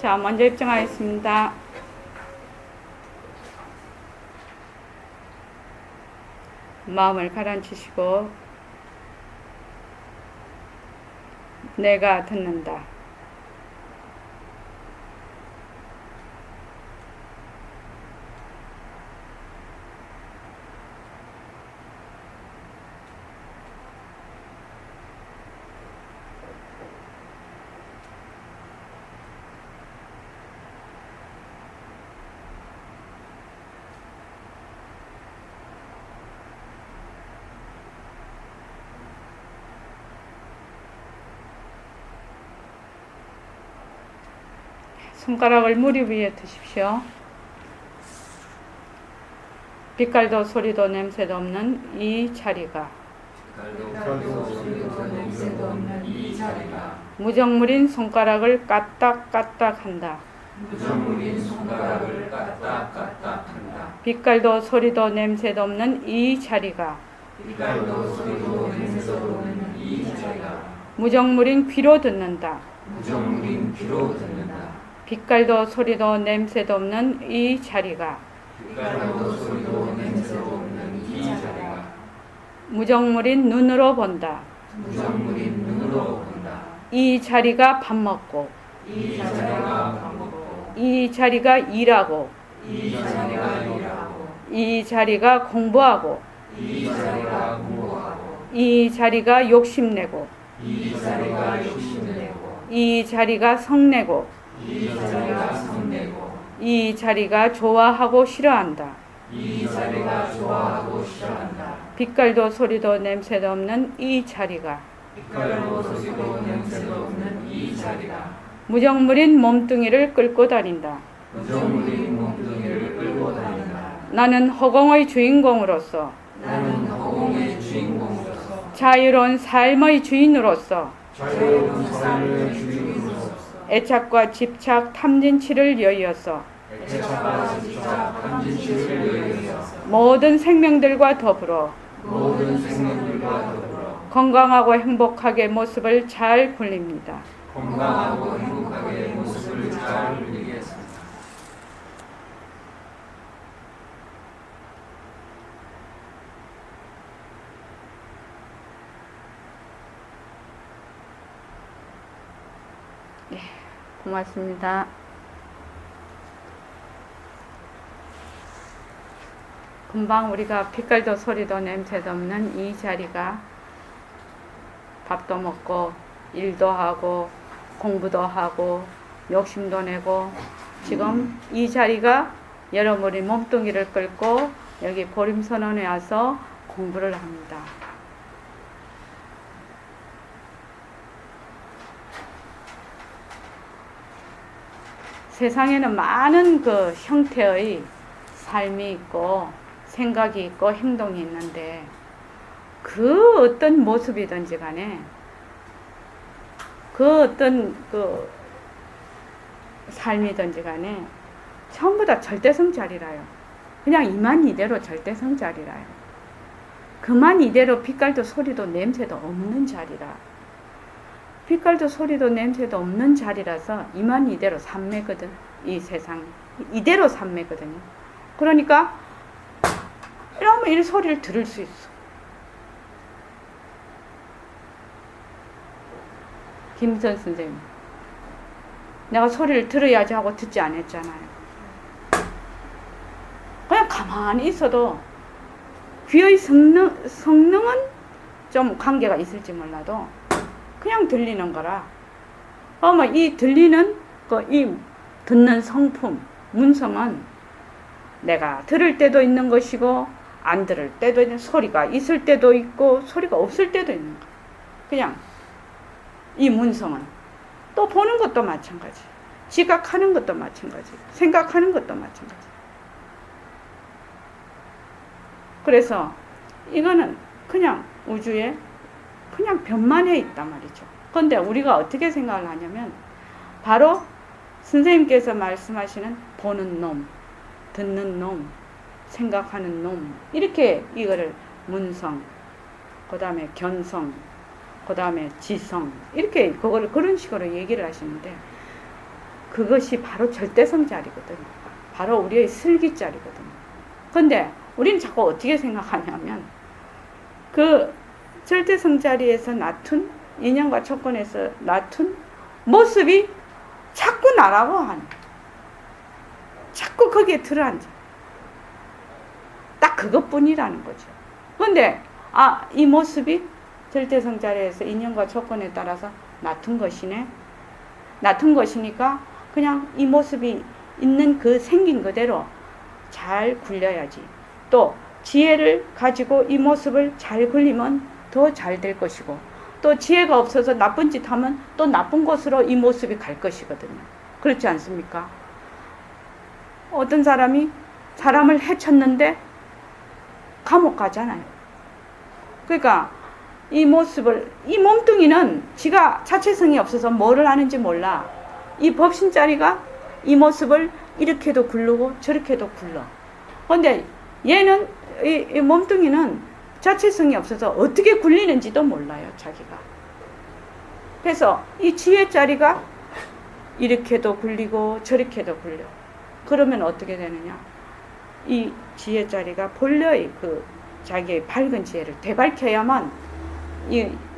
자, 먼저 입증하겠습니다. 마음을 가라앉히시고 내가 듣는다. 손가락을 무릎 위에 드십시오. 빛깔도 소리도 냄새도 없는 이 자리가 무정물인 손가락을 까딱까딱 한다. 빛깔도 소리도 냄새도 없는 이 자리가 무정물인 귀로 듣는다. 빛깔도 소리도 냄새도 없는 이 자리가 무정물인 눈으로 본다. 이 자리가 밥 먹고 이 자리가 일하고 이 자리가 공부하고 이 자리가 욕심내고 이 자리가 성내고 이 자리가 좋아하고 싫어한다. 빛깔도 소리도 냄새도 없는 이 자리가 무정물인 몸뚱이를 끌고 다닌다. 나는 허공의 주인공으로서 자유로운 삶의 주인으로서 애착과 집착, 탐진치를 여의어서 모든 생명들과 더불어 건강하고 행복하게 모습을 잘 굴립니다. 네, 고맙습니다. 금방 우리가 빛깔도 소리도 냄새도 없는 이 자리가 밥도 먹고 일도 하고 공부도 하고 욕심도 내고 지금 이 자리가 여러분이 몸뚱이를 끌고 여기 보림선언에 와서 공부를 합니다. 세상에는 많은 그 형태의 삶이 있고 생각이 있고 행동이 있는데 그 어떤 모습이든지 간에 그 어떤 그 삶이든지 간에 전부 다 절대성 자리라요. 그냥 이만 이대로 절대성 자리라요. 그만 이대로 빛깔도 소리도 냄새도 없는 자리라. 빛깔도 소리도 냄새도 없는 자리라서 이만 이대로 삼매거든. 이 세상 이대로 삼매거든요. 그러니까 이러면 이 소리를 들을 수 있어. 김선 선생님, 내가 소리를 들어야지 하고 듣지 않았잖아요. 그냥 가만히 있어도 귀의 성능은 좀 관계가 있을지 몰라도 그냥 들리는 거라. 어머, 이 들리는 이 듣는 성품, 문성은 내가 들을 때도 있는 것이고 안 들을 때도 있는, 소리가 있을 때도 있고 소리가 없을 때도 있는 거야. 그냥 이 문성은 또 보는 것도 마찬가지, 지각하는 것도 마찬가지, 생각하는 것도 마찬가지. 그래서 이거는 그냥 우주에 그냥 변만해 있단 말이죠. 그런데 우리가 어떻게 생각을 하냐면 바로 선생님께서 말씀하시는 보는 놈, 듣는 놈, 생각하는 놈, 이렇게 이거를 문성, 그 다음에 견성, 그 다음에 지성, 이렇게 그거를 그런 식으로 얘기를 하시는데 그것이 바로 절대성자리거든요. 바로 우리의 슬기자리거든요. 근데 우리는 자꾸 어떻게 생각하냐면 그 절대성자리에서 나툰 인연과 조건에서 나툰 모습이 자꾸 나라고 하는, 자꾸 거기에 들어앉아. 딱 그것뿐이라는 거죠. 근데 이 모습이 절대성자리에서 인연과 조건에 따라서 나툰 것이네. 나툰 것이니까 그냥 이 모습이 있는 그 생긴 그대로 잘 굴려야지. 또 지혜를 가지고 이 모습을 잘 굴리면 더 잘 될 것이고, 또 지혜가 없어서 나쁜 짓 하면 또 나쁜 곳으로 이 모습이 갈 것이거든요. 그렇지 않습니까? 어떤 사람이 사람을 해쳤는데 감옥 가잖아요. 그러니까 이 모습을, 이 몸뚱이는 지가 자체성이 없어서 뭐를 하는지 몰라. 이 법신자리가 이 모습을 이렇게도 굴르고 저렇게도 굴러. 근데 얘는, 이 몸뚱이는 자체성이 없어서 어떻게 굴리는지도 몰라요, 자기가. 그래서 이 지혜자리가 이렇게도 굴리고 저렇게도 굴려. 그러면 어떻게 되느냐? 이 지혜자리가 본래의 그 자기의 밝은 지혜를 되밝혀야만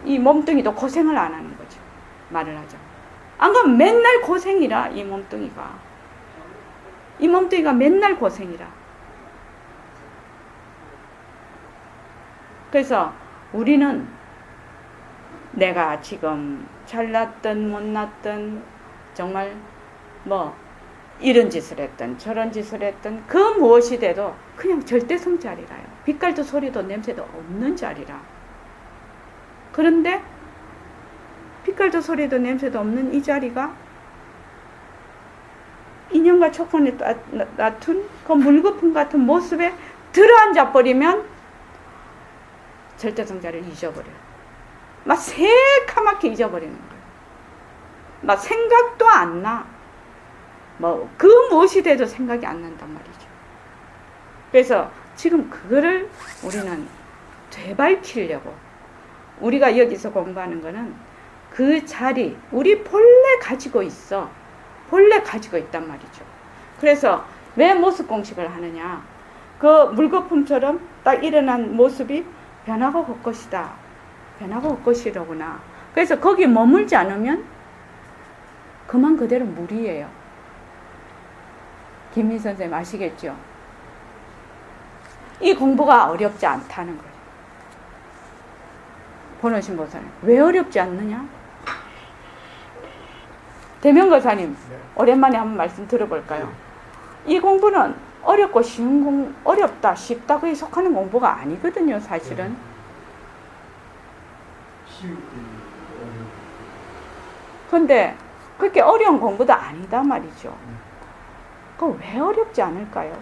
이 몸뚱이도 고생을 안 하는 거죠. 말을 하자. 안 그러면 맨날 고생이라, 이 몸뚱이가. 이 몸뚱이가 맨날 고생이라. 그래서 우리는 내가 지금 잘났든 못났든 정말 뭐 이런 짓을 했든 저런 짓을 했든 그 무엇이 돼도 그냥 절대성 자리라요. 빛깔도 소리도 냄새도 없는 자리라. 그런데 빛깔도 소리도 냄새도 없는 이 자리가 인연과 조건에 나툰 그 물거품 같은 모습에 들어앉아 버리면 절대성 자리를 잊어버려요. 막 새카맣게 잊어버리는 거예요. 막 생각도 안 나. 뭐 그 무엇이 돼도 생각이 안 난단 말이죠. 그래서 지금 그거를 우리는 되밟히려고 우리가 여기서 공부하는 거는 그 자리, 우리 본래 가지고 있어. 본래 가지고 있단 말이죠. 그래서 왜 모습 공식을 하느냐? 그 물거품처럼 딱 일어난 모습이 변하고 헛것이다. 변하고 헛것이로구나. 그래서 거기 머물지 않으면 그만 그대로 물이에요. 김민 선생님 아시겠죠? 이 공부가 어렵지 않다는 거예요. 본원신 보사님, 왜 어렵지 않느냐? 대명거사님, 오랜만에 한번 말씀 들어볼까요? 이 공부는 어렵고 쉬운 어렵다, 쉽다 그에 속하는 공부가 아니거든요, 사실은. 근데 그렇게 어려운 공부도 아니다 말이죠. 그럼 왜 어렵지 않을까요?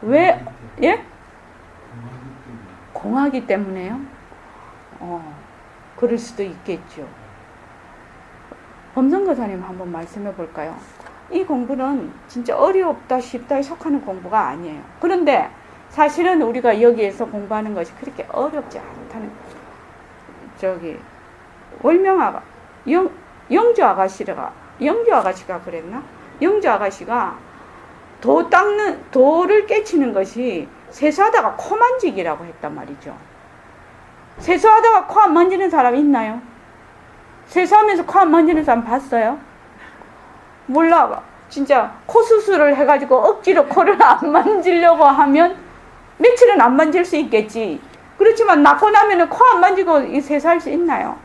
왜, 예? 공하기 때문에요? 그럴 수도 있겠죠. 범성거사님 한번 말씀해 볼까요? 이 공부는 진짜 어렵다, 쉽다에 속하는 공부가 아니에요. 그런데 사실은 우리가 여기에서 공부하는 것이 그렇게 어렵지 않다는 거예요. 월명아가, 영주 아가씨가 그랬나? 영주 아가씨가 도를 깨치는 것이 세수하다가 코 만지기라고 했단 말이죠. 세수하다가 코 안 만지는 사람 있나요? 세수하면서 코 안 만지는 사람 봤어요? 몰라. 진짜 코 수술을 해가지고 억지로 코를 안 만지려고 하면 며칠은 안 만질 수 있겠지. 그렇지만 낳고 나면 코 안 만지고 세수할 수 있나요?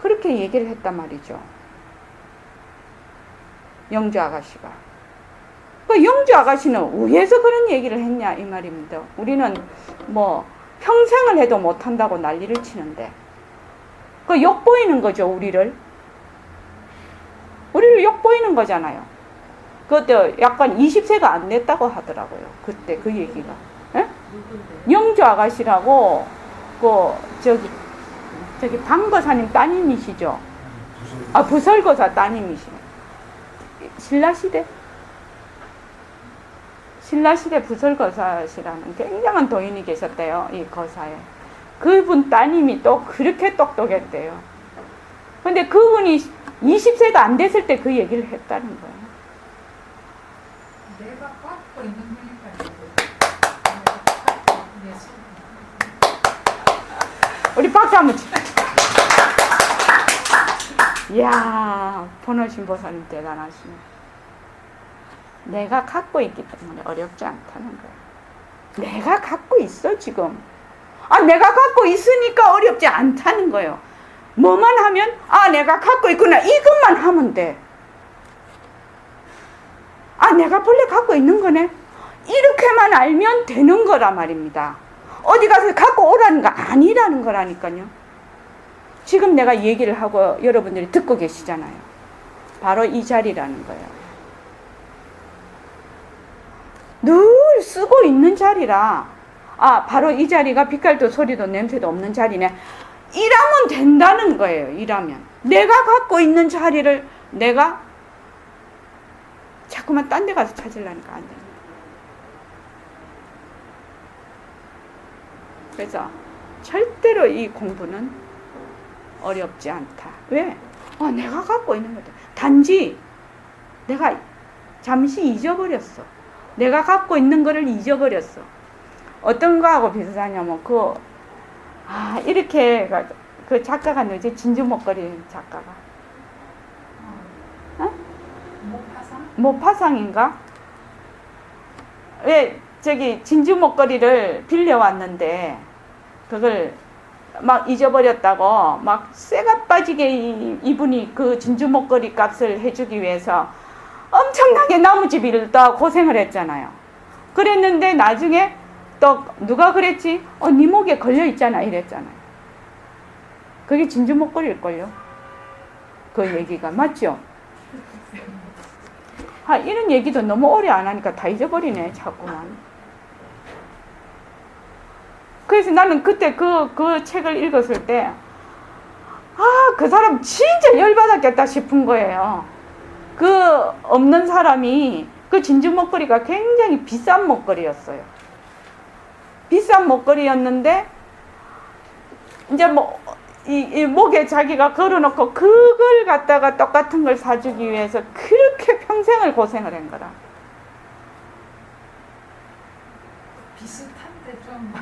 그렇게 얘기를 했단 말이죠. 영주 아가씨가. 그 영주 아가씨는 왜서 그런 얘기를 했냐 이 말입니다. 우리는 뭐 평생을 해도 못한다고 난리를 치는데 그 욕보이는 거죠. 우리를 욕보이는 거잖아요. 그것도 약간 20세가 안 됐다고 하더라고요. 그때 그 얘기가. 에? 영주 아가씨라고 저기 방거사님 따님이시죠? 부설거사 따님이시네. 신라시대 부설거사시라는 굉장한 도인이 계셨대요. 이 거사에. 그분 따님이 또 그렇게 똑똑했대요. 근데 그분이 20세도 안 됐을 때 그 얘기를 했다는 거예요. 내가 갖고 있는 거니까. 우리 박수 한번 치. 이야, 번호신보사님 대단하시네. 내가 갖고 있기 때문에 어렵지 않다는 거예요. 내가 갖고 있어, 지금. 내가 갖고 있으니까 어렵지 않다는 거예요. 뭐만 하면, 내가 갖고 있구나. 이것만 하면 돼. 내가 본래 갖고 있는 거네. 이렇게만 알면 되는 거라 말입니다. 어디 가서 갖고 오라는 거 아니라는 거라니까요. 지금 내가 얘기를 하고 여러분들이 듣고 계시잖아요. 바로 이 자리라는 거예요. 늘 쓰고 있는 자리라. 바로 이 자리가 빛깔도 소리도 냄새도 없는 자리네. 일하면 된다는 거예요. 일하면. 내가 갖고 있는 자리를 내가 자꾸만 딴 데 가서 찾으려니까 안 됩니다. 그래서 절대로 이 공부는 어렵지 않다. 왜? 내가 갖고 있는 거다. 단지 내가 잠시 잊어버렸어. 내가 갖고 있는 거를 잊어버렸어. 어떤 거하고 비슷하냐면 이렇게 그 작가가 누구지? 진주 목걸이 작가가. 모파상인가? 왜 저기 진주 목걸이를 빌려왔는데 그걸 막 잊어버렸다고 막 쇠가 빠지게 이분이 그 진주 목걸이 값을 해주기 위해서 엄청나게 나무집이를 또 고생을 했잖아요. 그랬는데 나중에 또 누가 그랬지? 네 목에 걸려 있잖아 이랬잖아요. 그게 진주 목걸이일걸요. 그 얘기가 맞죠? 이런 얘기도 너무 오래 안 하니까 다 잊어버리네 자꾸만. 그래서 나는 그때 그 책을 읽었을 때 그 사람 진짜 열받았겠다 싶은 거예요. 그 없는 사람이 그 진주 목걸이가 굉장히 비싼 목걸이였어요. 비싼 목걸이였는데 이제 이 목에 자기가 걸어놓고 그걸 갖다가 똑같은 걸 사주기 위해서 그렇게 평생을 고생을 한 거라. 비슷한데 좀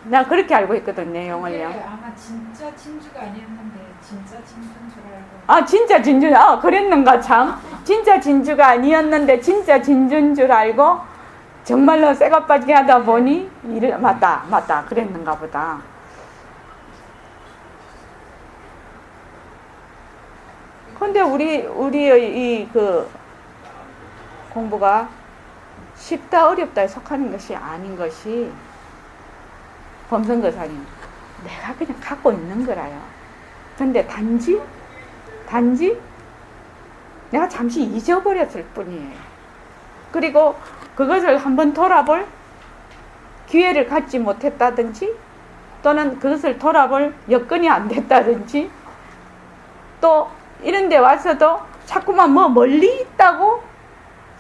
나 그렇게 알고 있거든 내용을요. 아마 진짜 진주가 아니었는데 진짜 진주인 줄 알고. 진짜 진주. 그랬는가 참. 진짜 진주가 아니었는데 진짜 진주인 줄 알고 정말로 쇠가 빠지게 하다 보니 맞다 그랬는가 보다. 근데 우리의 이 공부가 쉽다 어렵다에 속하는 것이 아닌 것이 범선거사님 내가 그냥 갖고 있는 거라요. 근데 단지 내가 잠시 잊어버렸을 뿐이에요. 그리고 그것을 한번 돌아볼 기회를 갖지 못했다든지 또는 그것을 돌아볼 여건이 안 됐다든지 또 이런 데 와서도 자꾸만 멀리 있다고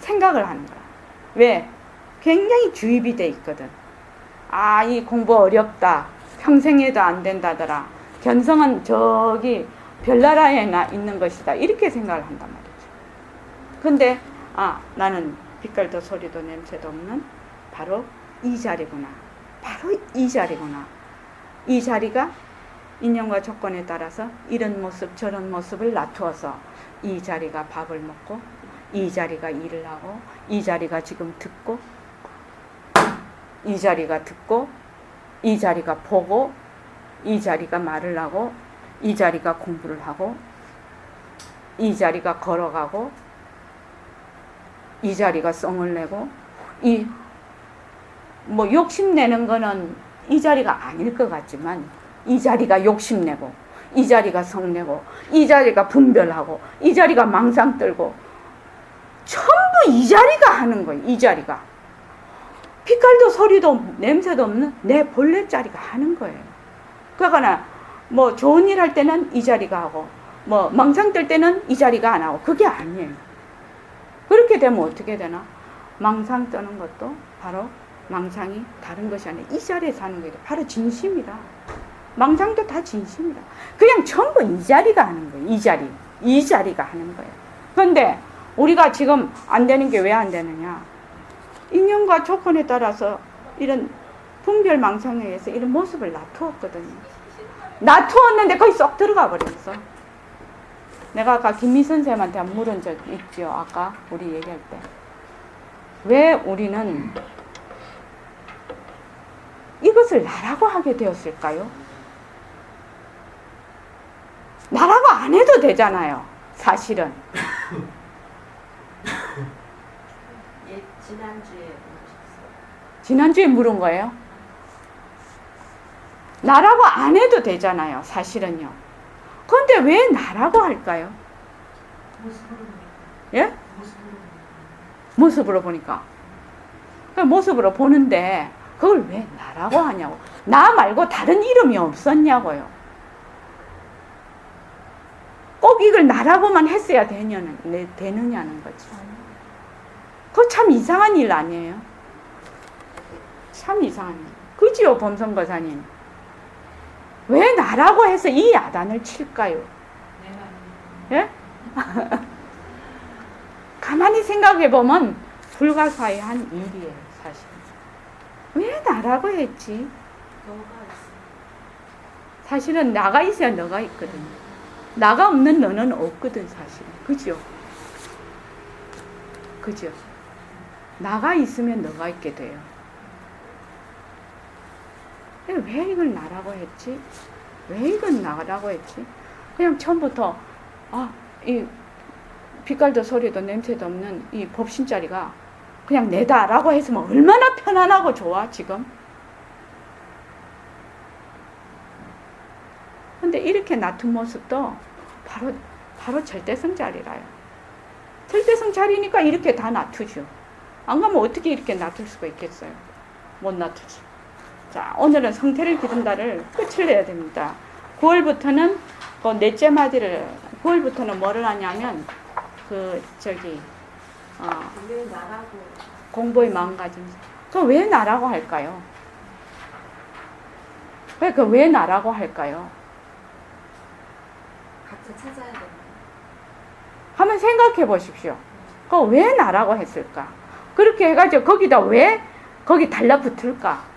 생각을 하는 거야. 왜? 굉장히 주입이 돼 있거든. 이 공부 어렵다. 평생에도 안 된다더라. 견성은 저기 별나라에 있는 것이다. 이렇게 생각을 한단 말이죠. 근데 나는 빛깔도 소리도 냄새도 없는 바로 이 자리구나. 바로 이 자리구나. 이 자리가 인연과 조건에 따라서 이런 모습 저런 모습을 놔두어서 이 자리가 밥을 먹고 이 자리가 일을 하고 이 자리가 지금 듣고 이 자리가 듣고 이 자리가 보고 이 자리가 말을 하고 이 자리가 공부를 하고 이 자리가 걸어가고 이 자리가 성을 내고 욕심내는 거는 이 자리가 아닐 것 같지만 이 자리가 욕심내고 이 자리가 성내고 이 자리가 분별하고 이 자리가 망상 떨고 전부 이 자리가 하는 거예요. 이 자리가 빛깔도 소리도 냄새도 없는 내 본래 자리가 하는 거예요. 그러거나 좋은 일 할 때는 이 자리가 하고 망상 뜰 때는 이 자리가 안 하고 그게 아니에요. 그렇게 되면 어떻게 되나? 망상 뜨는 것도 바로 망상이 다른 것이 아니라 이 자리에서 하는 거예요. 바로 진심이다. 망상도 다 진심이다. 그냥 전부 이 자리가 하는 거예요. 이 자리가 하는 거예요. 그런데 우리가 지금 안 되는 게 왜 안 되느냐? 인연과 조건에 따라서 이런 분별 망상에 의해서 이런 모습을 놔두었거든요. 놔두었는데 거기 쏙 들어가 버렸어. 내가 아까 김미 선생님한테 물은 적 있죠. 아까 우리 얘기할 때. 왜 우리는 이것을 나라고 하게 되었을까요? 나라고 안 해도 되잖아요. 사실은. 예, 지난주에 물은 거예요? 나라고 안 해도 되잖아요. 사실은요. 그런데 왜 나라고 할까요? 모습으로 보니까. 예? 모습으로 보니까. 모습으로 보니까. 모습으로 보는데 그걸 왜 나라고 하냐고. 나 말고 다른 이름이 없었냐고요. 꼭 이걸 나라고만 했어야 되느냐는 거지. 그거 참 이상한 일 아니에요? 참 이상한 일. 그지요, 범선거사님? 왜 나라고 해서 이 야단을 칠까요? 예? 가만히 생각해보면 불가사의한 일이에요, 사실. 왜 나라고 했지? 너가 있어. 사실은 나가 있어야 너가 있거든요. 나가 없는 너는 없거든, 사실은. 그죠? 그죠? 나가 있으면 너가 있게 돼요. 왜 이걸 나라고 했지? 왜 이건 나라고 했지? 그냥 처음부터 이 빛깔도 소리도 냄새도 없는 이 법신자리가 그냥 내다라고 했으면 얼마나 편안하고 좋아 지금. 근데 이렇게 놔둔 모습도 바로 절대성 자리라요. 절대성 자리니까 이렇게 다 놔두죠. 안 가면 어떻게 이렇게 놔둘 수가 있겠어요? 못 놔두지. 자, 오늘은 성태를 기른다를 끝을 내야 됩니다. 9월부터는 그 넷째 마디를 9월부터는 뭐를 하냐면 왜 나라고. 공부의 마음가짐. 그 왜 나라고 할까요? 왜 나라고 할까요? 각자 찾아야 되나. 한번 생각해 보십시오. 그 왜 나라고 했을까? 그렇게 해가지고 거기다 왜 거기 달라붙을까?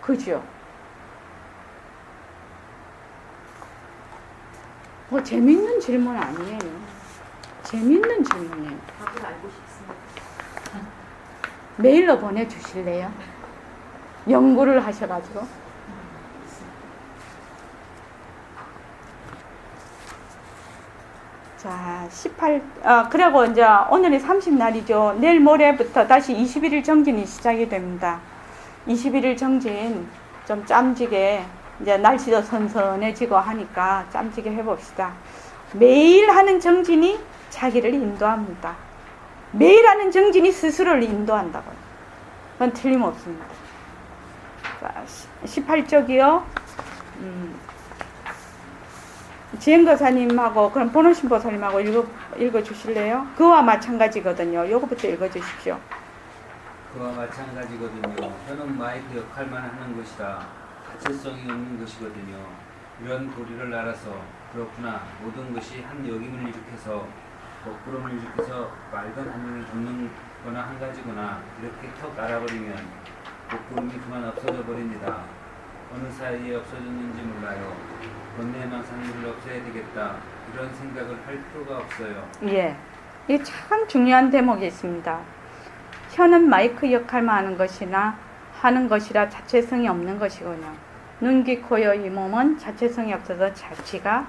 그죠? 뭐 재밌는 질문 아니에요. 재밌는 질문이에요. 답을 알고 싶습니다. 메일로 보내주실래요? 연구를 하셔가지고. 자, 그리고 이제 오늘이 30날이죠. 내일 모레부터 다시 21일 정진이 시작이 됩니다. 21일 정진 좀 짬지게, 이제 날씨도 선선해지고 하니까 짬지게 해봅시다. 매일 하는 정진이 자기를 인도합니다. 매일 하는 정진이 스스로를 인도한다고요. 그건 틀림없습니다. 자, 18쪽이요. 지행거사님하고 그럼 보노신보살님하고 읽어주실래요? 그와 마찬가지거든요. 요거부터 읽어주십시오. 그와 마찬가지거든요. 혀는 마이크 역할만 하는 것이라 자체성이 없는 것이거든요. 이런 도리를 알아서 그렇구나. 모든 것이 한 여김을 일으켜서 먹구름을 일으켜서 맑은 하늘을 덮는 거나 한 가지거나 이렇게 턱 알아버리면 먹구름이 그만 없어져 버립니다. 어느 사이에 없어졌는지 몰라요. 번뇌 망상물을 없애야 되겠다. 이런 생각을 할 필요가 없어요. 예, 이게 참 중요한 대목이 있습니다. 혀는 마이크 역할만 하는 것이라 자체성이 없는 것이군요. 눈, 귀, 코, 여, 이 몸은 자체성이 없어서 자치가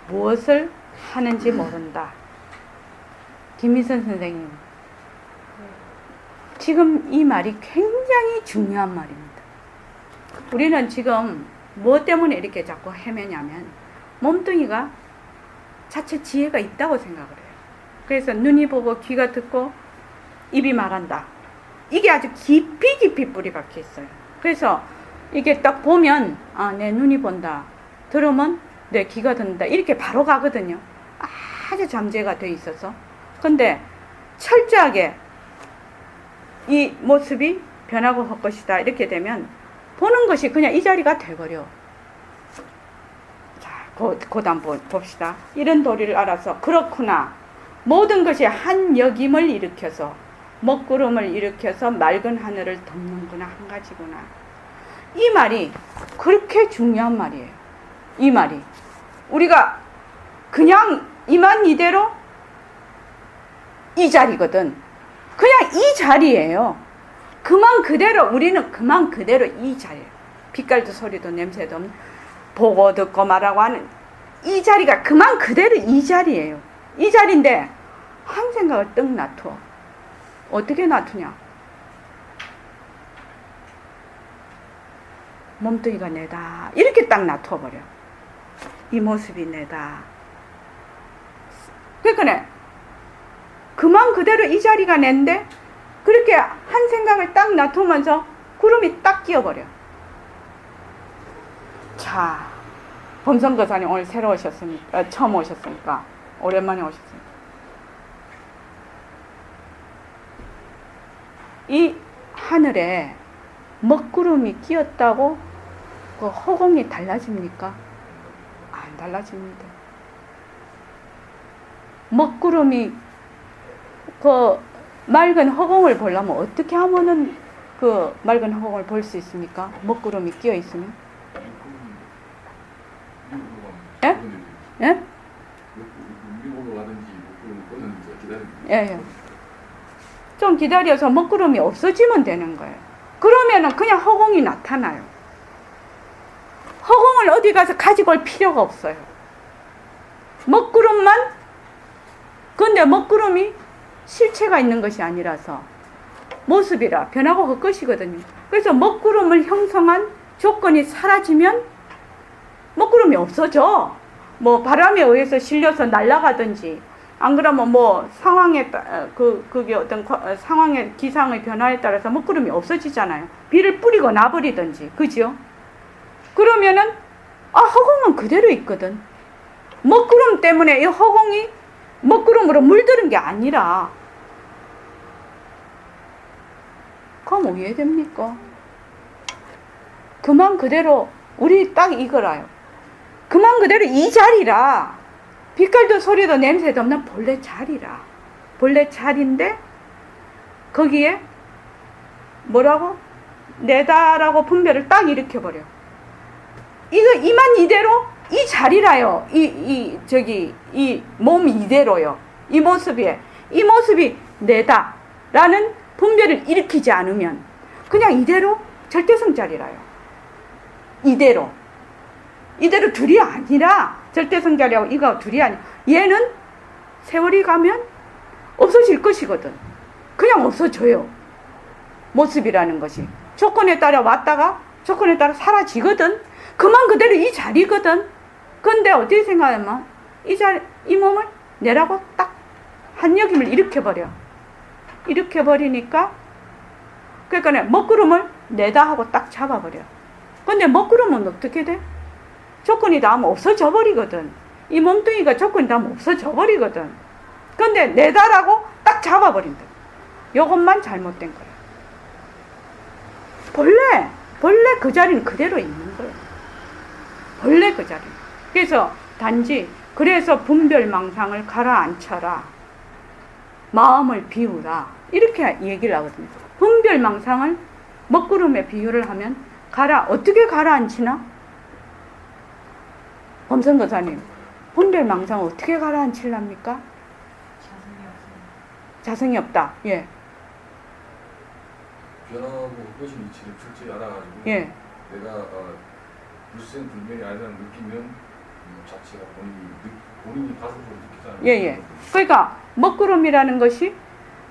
무엇을 하는지 모른다. 김미선 선생님, 지금 이 말이 굉장히 중요한 말입니다. 우리는 지금 뭐 때문에 이렇게 자꾸 헤매냐면 몸뚱이가 자체 지혜가 있다고 생각을 해요. 그래서 눈이 보고 귀가 듣고 입이 말한다. 이게 아주 깊이 뿌리 박혀 있어요. 그래서 이게 딱 보면 내 눈이 본다. 들으면 내 귀가 듣는다. 이렇게 바로 가거든요. 아주 잠재가 돼 있어서. 근데 철저하게 이 모습이 변하고 할 것이다 이렇게 되면 보는 것이 그냥 이 자리가 돼버려. 자, 곧 한번 봅시다. 이런 도리를 알아서 그렇구나. 모든 것이 한 역임을 일으켜서 먹구름을 일으켜서 맑은 하늘을 덮는구나. 한 가지구나. 이 말이 그렇게 중요한 말이에요. 이 말이 우리가 그냥 이만 이대로 이 자리거든. 그냥 이 자리예요. 그만 그대로 우리는 그만 그대로 이 자리예요. 빛깔도 소리도 냄새도 없는 보고 듣고 말하고 하는 이 자리가 그만 그대로 이 자리예요. 이 자리인데 한 생각을 떡 놔둬. 어떻게 놔두냐? 몸뚱이가 내다 이렇게 딱 놔둬버려. 이 모습이 내다. 그러니까 그만 그대로 이 자리가 낸데 그렇게 한 생각을 딱 놔두면서 구름이 딱 끼어버려. 자, 범선거사님 오늘 새로 오셨으니까 처음 오셨으니까 오랜만에 오셨으니까 이 하늘에 먹구름이 끼었다고 그 허공이 달라집니까? 안 달라집니다. 먹구름이 그 맑은 허공을 보려면 어떻게 하면은 그 맑은 허공을 볼 수 있습니까? 먹구름이 끼어 있으면? 예? 예? 미국으로 가든지 먹구름 꽂는지 기다리는. 예, 예. 좀 기다려서 먹구름이 없어지면 되는 거예요. 그러면은 그냥 허공이 나타나요. 허공을 어디 가서 가지고 올 필요가 없어요. 먹구름만. 근데 먹구름이 실체가 있는 것이 아니라서 모습이라 변하고 그 것이거든요. 그래서 먹구름을 형성한 조건이 사라지면 먹구름이 없어져. 뭐 바람에 의해서 실려서 날아가든지 안 그러면 뭐 상황에 그게 어떤 상황의 기상의 변화에 따라서 먹구름이 없어지잖아요. 비를 뿌리고 나버리든지, 그죠? 그러면은 허공은 그대로 있거든. 먹구름 때문에 이 허공이 먹구름으로 물드는 게 아니라. 그럼 왜 됩니까? 그만 그대로 우리 딱 이거라요. 그만 그대로 이 자리라. 빛깔도 소리도 냄새도 없는 본래 자리라. 본래 자리인데 거기에 뭐라고? 내다라고 분별을 딱 일으켜버려. 이거 이만 이대로 이 자리라요. 이 몸 이대로요. 이 모습이 내다라는 분별을 일으키지 않으면 그냥 이대로 절대성 자리라요. 이대로 둘이 아니라 절대성 자리하고 이거 둘이 아니라 얘는 세월이 가면 없어질 것이거든. 그냥 없어져요. 모습이라는 것이 조건에 따라 왔다가 조건에 따라 사라지거든. 그만 그대로 이 자리거든. 근데 어떻게 생각하면 이 몸을 내라고 딱 한여김을 일으켜버려. 일으켜버리니까 그러니까 먹구름을 내다 하고 딱 잡아버려. 근데 먹구름은 어떻게 돼? 조건이 닿으면 없어져 버리거든. 이 몸뚱이가 조건이 닿으면 없어져 버리거든. 근데 내다라고 딱 잡아버린다. 요것만 잘못된 거야. 본래 그 자리는 그대로 있는 거예요. 본래 그 자리. 그래서 단지 그래서 분별망상을 가라앉혀라. 마음을 비우라. 이렇게 얘기를 하거든요. 분별망상을 먹구름에 비유를 하면 어떻게 가라앉히나? 범선거사님, 분별망상을 어떻게 가라앉히랍니까? 자성이 없다. 예. 변화하고 헛것인 위치를 철저히 알아가지고 예. 내가 불생 불명이 아니라는 느끼면 자체가 본인이 가슴으로 느끼잖아요. 예. 그러니까 먹구름이라는 것이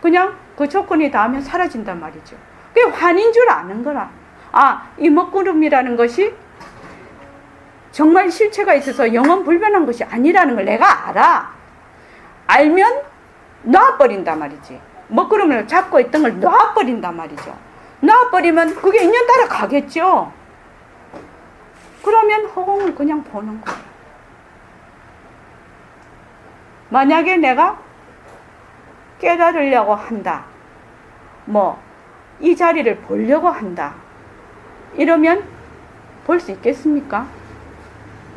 그냥 그 조건이 닿으면 사라진단 말이죠. 그게 환인 줄 아는 거라. 이 먹구름이라는 것이 정말 실체가 있어서 영원 불변한 것이 아니라는 걸 내가 알아. 알면 놔버린단 말이지. 먹구름을 잡고 있던 걸 놔버린단 말이죠. 놔버리면 그게 인연 따라 가겠죠. 그러면 허공을 그냥 보는 거예요. 만약에 내가 깨달으려고 한다. 뭐 이 자리를 보려고 한다. 이러면 볼 수 있겠습니까?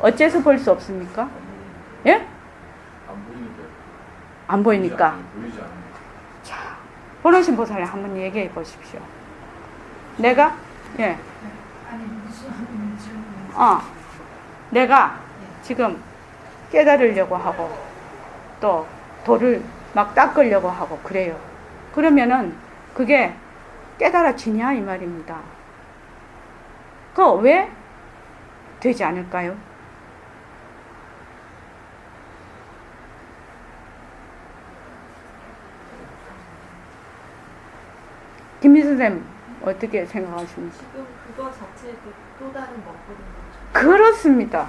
어째서 볼 수 없습니까? 예? 안 보이니까. 안 보이니까. 보이지 않아요. 자, 보노신 보살님 한번 얘기해 보십시오. 내가 예, 아니 무슨 질문? 내가 지금 깨달으려고 하고 또 돌을 막 닦으려고 하고 그래요. 그러면은 그게 깨달아지냐 이 말입니다. 그거 왜 되지 않을까요? 김미 선생님 어떻게 생각하십니까? 지금 그거 자체가 또 다른 먹거리인 거죠. 그렇습니다.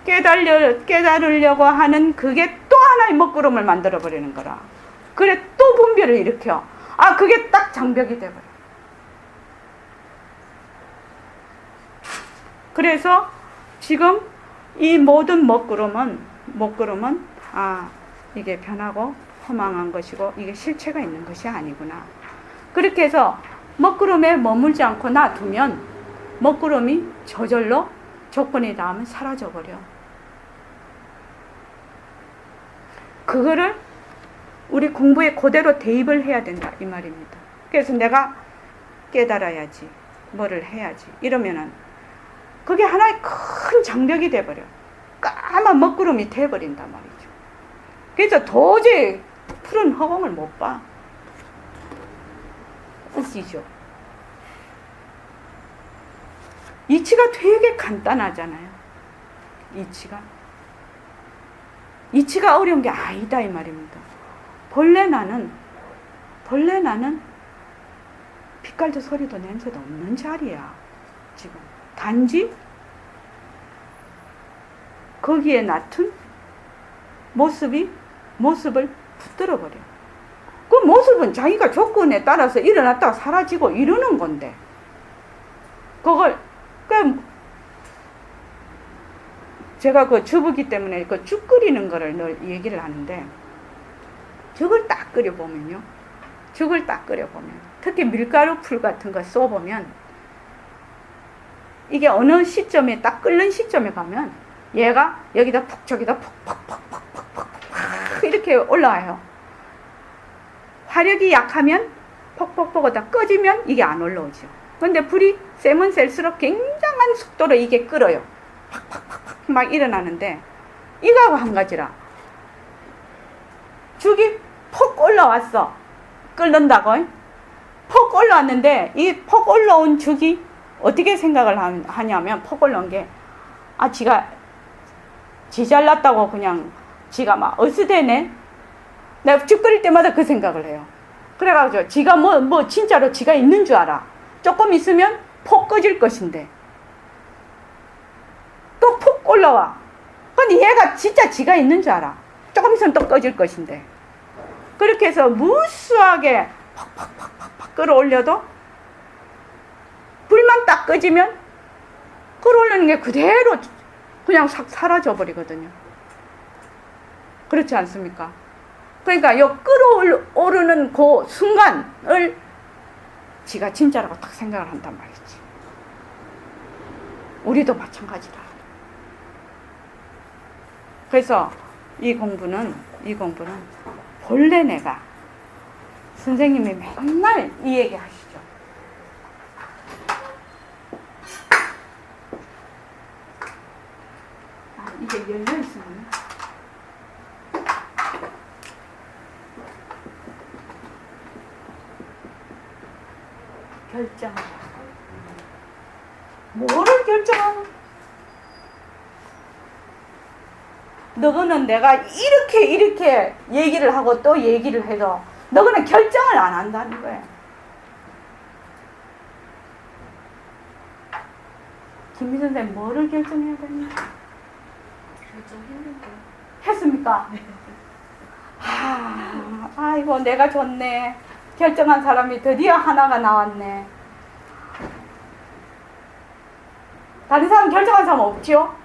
깨달으려고 하는 그게 또 하나의 먹구름을 만들어버리는 거라. 그래 또 분별을 일으켜. 그게 딱 장벽이 돼버려. 그래서 지금 이 모든 먹구름은 이게 변하고 허망한 것이고 이게 실체가 있는 것이 아니구나. 그렇게 해서 먹구름에 머물지 않고 놔두면 먹구름이 저절로 조건이 닿으면 사라져버려. 그거를 우리 공부에 그대로 대입을 해야 된다 이 말입니다. 그래서 내가 깨달아야지 뭐를 해야지 이러면은 그게 하나의 큰 장벽이 돼버려. 까만 먹구름이 돼버린단 말이죠. 그래서 도저히 푸른 허공을 못 봐. 으시죠. 이치가 되게 간단하잖아요. 이치가 어려운 게 아니다 이 말입니다. 본래 나는 빛깔도 소리도 냄새도 없는 자리야. 지금 단지 거기에 나툰 모습을 붙들어 버려. 그 모습은 자기가 조건에 따라서 일어났다가 사라지고 이러는 건데 제가 그 주부기 때문에 그 죽 끓이는 거를 늘 얘기를 하는데 죽을 딱 끓여보면 특히 밀가루 풀 같은 거 쏘보면 이게 어느 시점에 딱 끓는 시점에 가면 얘가 여기다 푹 저기다 푹 이렇게 올라와요. 화력이 약하면 퍽퍽퍽 하다 꺼지면 이게 안 올라오죠. 근데 불이 세면 셀수록 굉장한 속도로 이게 끓어요. 팍팍팍팍 막 일어나는데 이거하고 한 가지라. 죽이 폭 올라왔어. 끓는다고. 폭 올라왔는데 이 폭 올라온 죽이 어떻게 생각을 하냐면 폭 올라온 게 지 잘났다고 그냥 지가 막 어스대네. 내가 죽 끓일 때마다 그 생각을 해요. 그래가지고 지가 뭐 진짜로 지가 있는 줄 알아. 조금 있으면 폭 꺼질 것인데 또 폭 올라와. 근데 얘가 진짜 지가 있는 줄 알아. 조금 있으면 또 꺼질 것인데 그렇게 해서 무수하게 팍팍팍팍 끌어올려도 불만 딱 꺼지면 끌어올리는 게 그대로 그냥 싹 사라져 버리거든요. 그렇지 않습니까? 그러니까 요 끌어오르는 그 순간을 지가 진짜라고 딱 생각을 한단 말이지. 우리도 마찬가지다. 그래서 이 공부는 본래 내가 선생님이 맨날 이 얘기 하시죠. 이게 열려 있으면 결정. 뭐를 결정하노? 너는 내가 이렇게 얘기를 하고 또 얘기를 해도 너는 결정을 안 한다는 거야. 김미 선생님 뭐를 결정해야 되냐? 결정했는데. 했습니까? 아이고 내가 좋네. 결정한 사람이 드디어 하나가 나왔네. 다른 사람 결정한 사람 없지요?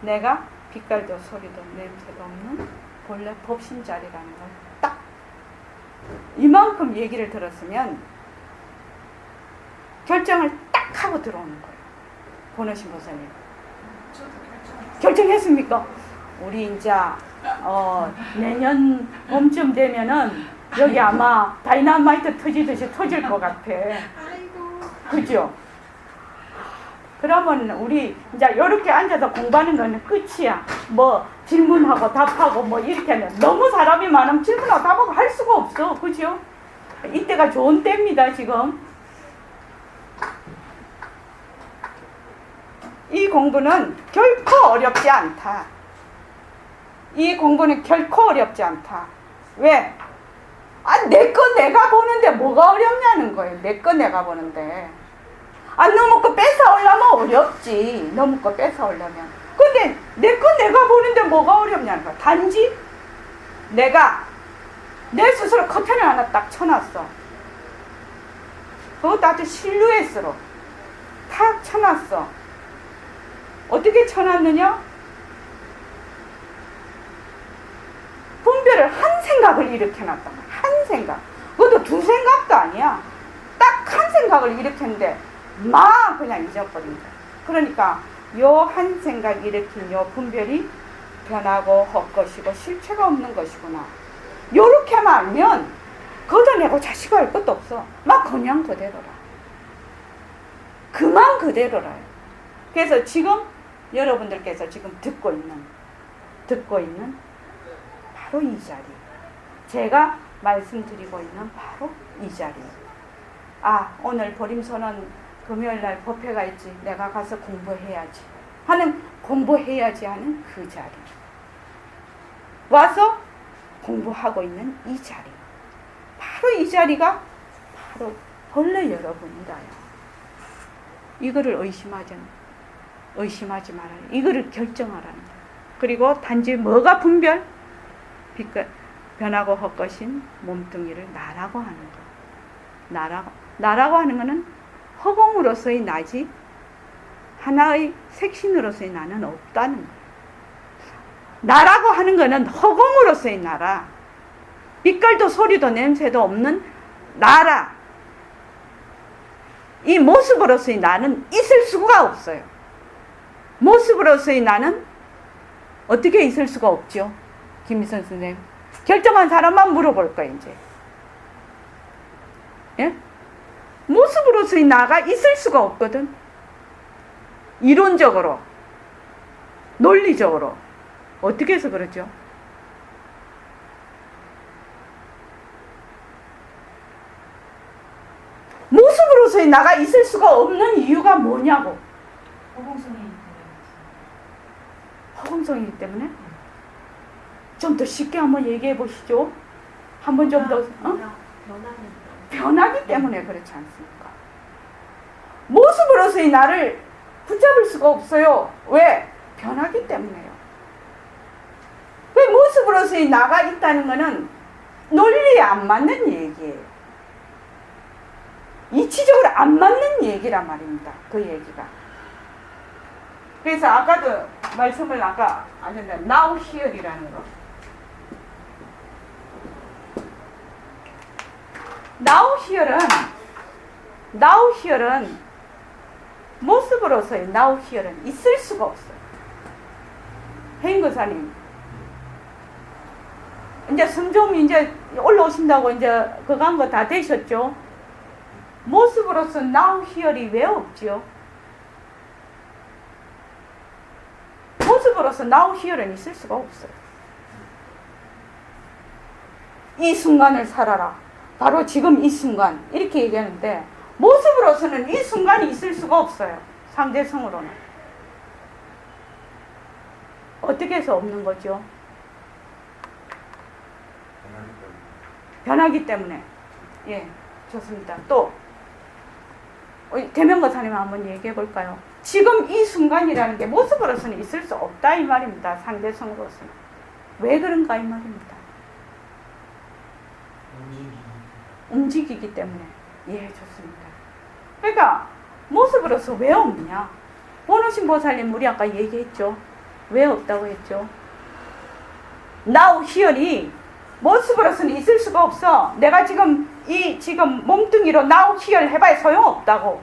내가 빛깔도 소리도 냄새도 없는 본래 법신자리라는 걸 딱 이만큼 얘기를 들었으면 결정을 딱 하고 들어오는 거예요. 보너신 보사님. 저도 결정. 결정했습니까? 우리 이제 내년 봄쯤 되면은 여기 아마 다이나마이트 터지듯이 터질 것 같아. 아이고. 그죠? 그러면 우리 이제 이렇게 앉아서 공부하는 거는 끝이야. 뭐 질문하고 답하고 뭐 이렇게 하면 너무 사람이 많으면 질문하고 답하고 할 수가 없어. 그죠? 이때가 좋은 때입니다, 지금. 이 공부는 결코 어렵지 않다. 이 공부는 결코 어렵지 않다. 왜? 내 거 내가 보는데 뭐가 어렵냐는 거예요. 내 거 내가 보는데. 너무 거 뺏어오려면 어렵지. 너무 거 뺏어오려면. 근데 내 거 내가 보는데 뭐가 어렵냐는 거야. 단지 내가 내 스스로 커튼을 하나 딱 쳐놨어. 그것도 아주 실루엣으로 탁 쳐놨어. 어떻게 쳐놨느냐? 분별을 한 생각을 일으켜놨단 말이야. 한 생각. 그것도 두 생각도 아니야. 딱 한 생각을 일으켰는데 막 그냥 잊어버린 거야. 그러니까 요 한 생각 일으킨 요 분별이 변하고 헛것이고 실체가 없는 것이구나. 요렇게만 알면 걷어내고 자식할 것도 없어. 막 그냥 그대로라. 그만 그대로라. 그래서 지금 여러분들께서 지금 듣고 있는 바로 이 자리. 제가 말씀드리고 있는 바로 이 자리. 오늘 보림선언 금요일날 법회가 있지. 내가 가서 공부해야지 하는 그 자리. 와서 공부하고 있는 이 자리. 바로 이 자리가 바로 본래 여러분이다요. 이거를 의심하지 말아요. 이거를 결정하라는 거예요. 그리고 단지 뭐가 분별? 변하고 헛것인 몸뚱이를 나라고 하는 거. 나라고 하는 거는 허공으로서의 나지 하나의 색신으로서의 나는 없다는 거예요. 나라고 하는 거는 허공으로서의 나라. 빛깔도 소리도 냄새도 없는 나라. 이 모습으로서의 나는 있을 수가 없어요. 모습으로서의 나는 어떻게 있을 수가 없죠? 김미선 선생님. 결정한 사람만 물어볼 거예요, 이제. 예? 모습으로서의 나가 있을 수가 없거든. 이론적으로, 논리적으로. 어떻게 해서 그러죠? 모습으로서의 나가 있을 수가 없는 이유가 뭐냐고. 허공성이기 때문에? 좀 더 쉽게 한번 얘기해 보시죠. 한번 좀 더. 변하기 때문에 그렇지 않습니까? 모습으로서의 나를 붙잡을 수가 없어요. 왜? 변하기 때문에요. 그 모습으로서의 나가 있다는 것은 논리에 안 맞는 얘기예요. 이치적으로 안 맞는 얘기란 말입니다. 그 얘기가. 그래서 아까도 말씀을 안 했는데 now here이라는 거. now here은 모습으로서의 now here은 있을 수가 없어요. 혜인거사님, 이제 성좀 이제 올라오신다고 이제 그거 한 거 다 되셨죠? 모습으로서 now here이 왜 없지요? 모습으로서 now here는 있을 수가 없어요. 이 순간을 살아라. 바로 지금 이 순간. 이렇게 얘기하는데 모습으로서는 이 순간이 있을 수가 없어요. 상대성으로는. 어떻게 해서 없는 거죠? 변하기 때문에. 예, 좋습니다. 또 대명거사님 한번 얘기해 볼까요? 지금 이 순간이라는 게 모습으로서는 있을 수 없다 이 말입니다. 상대성으로서는. 왜 그런가 이 말입니다. 움직이기 때문에. 예, 좋습니다. 그러니까 모습으로서 왜 없냐? 보노신 보살님 우리 아까 얘기했죠. 왜 없다고 했죠? now here이 모습으로서는 있을 수가 없어. 내가 지금 몸뚱이로 now here 해봐야 소용없다고.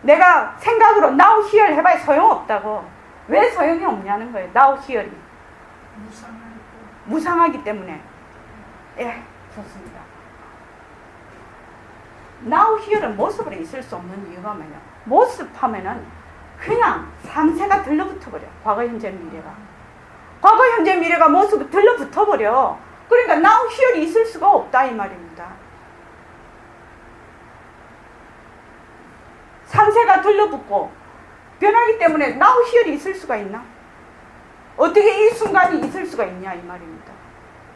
내가 생각으로 now here 해봐야 소용없다고. 왜 소용이 없냐는 거예요. now here이 무상하기 때문에. 예, 좋습니다. now here는 모습으로 있을 수 없는 이유가 뭐냐? 모습하면은 그냥 상세가 들러붙어버려. 과거, 현재, 미래가. 과거, 현재, 미래가 모습이 들러붙어버려. 그러니까 now here이 있을 수가 없다 이 말입니다. 상세가 들러붙고 변하기 때문에 now here이 있을 수가 있나? 어떻게 이 순간이 있을 수가 있냐 이 말입니다.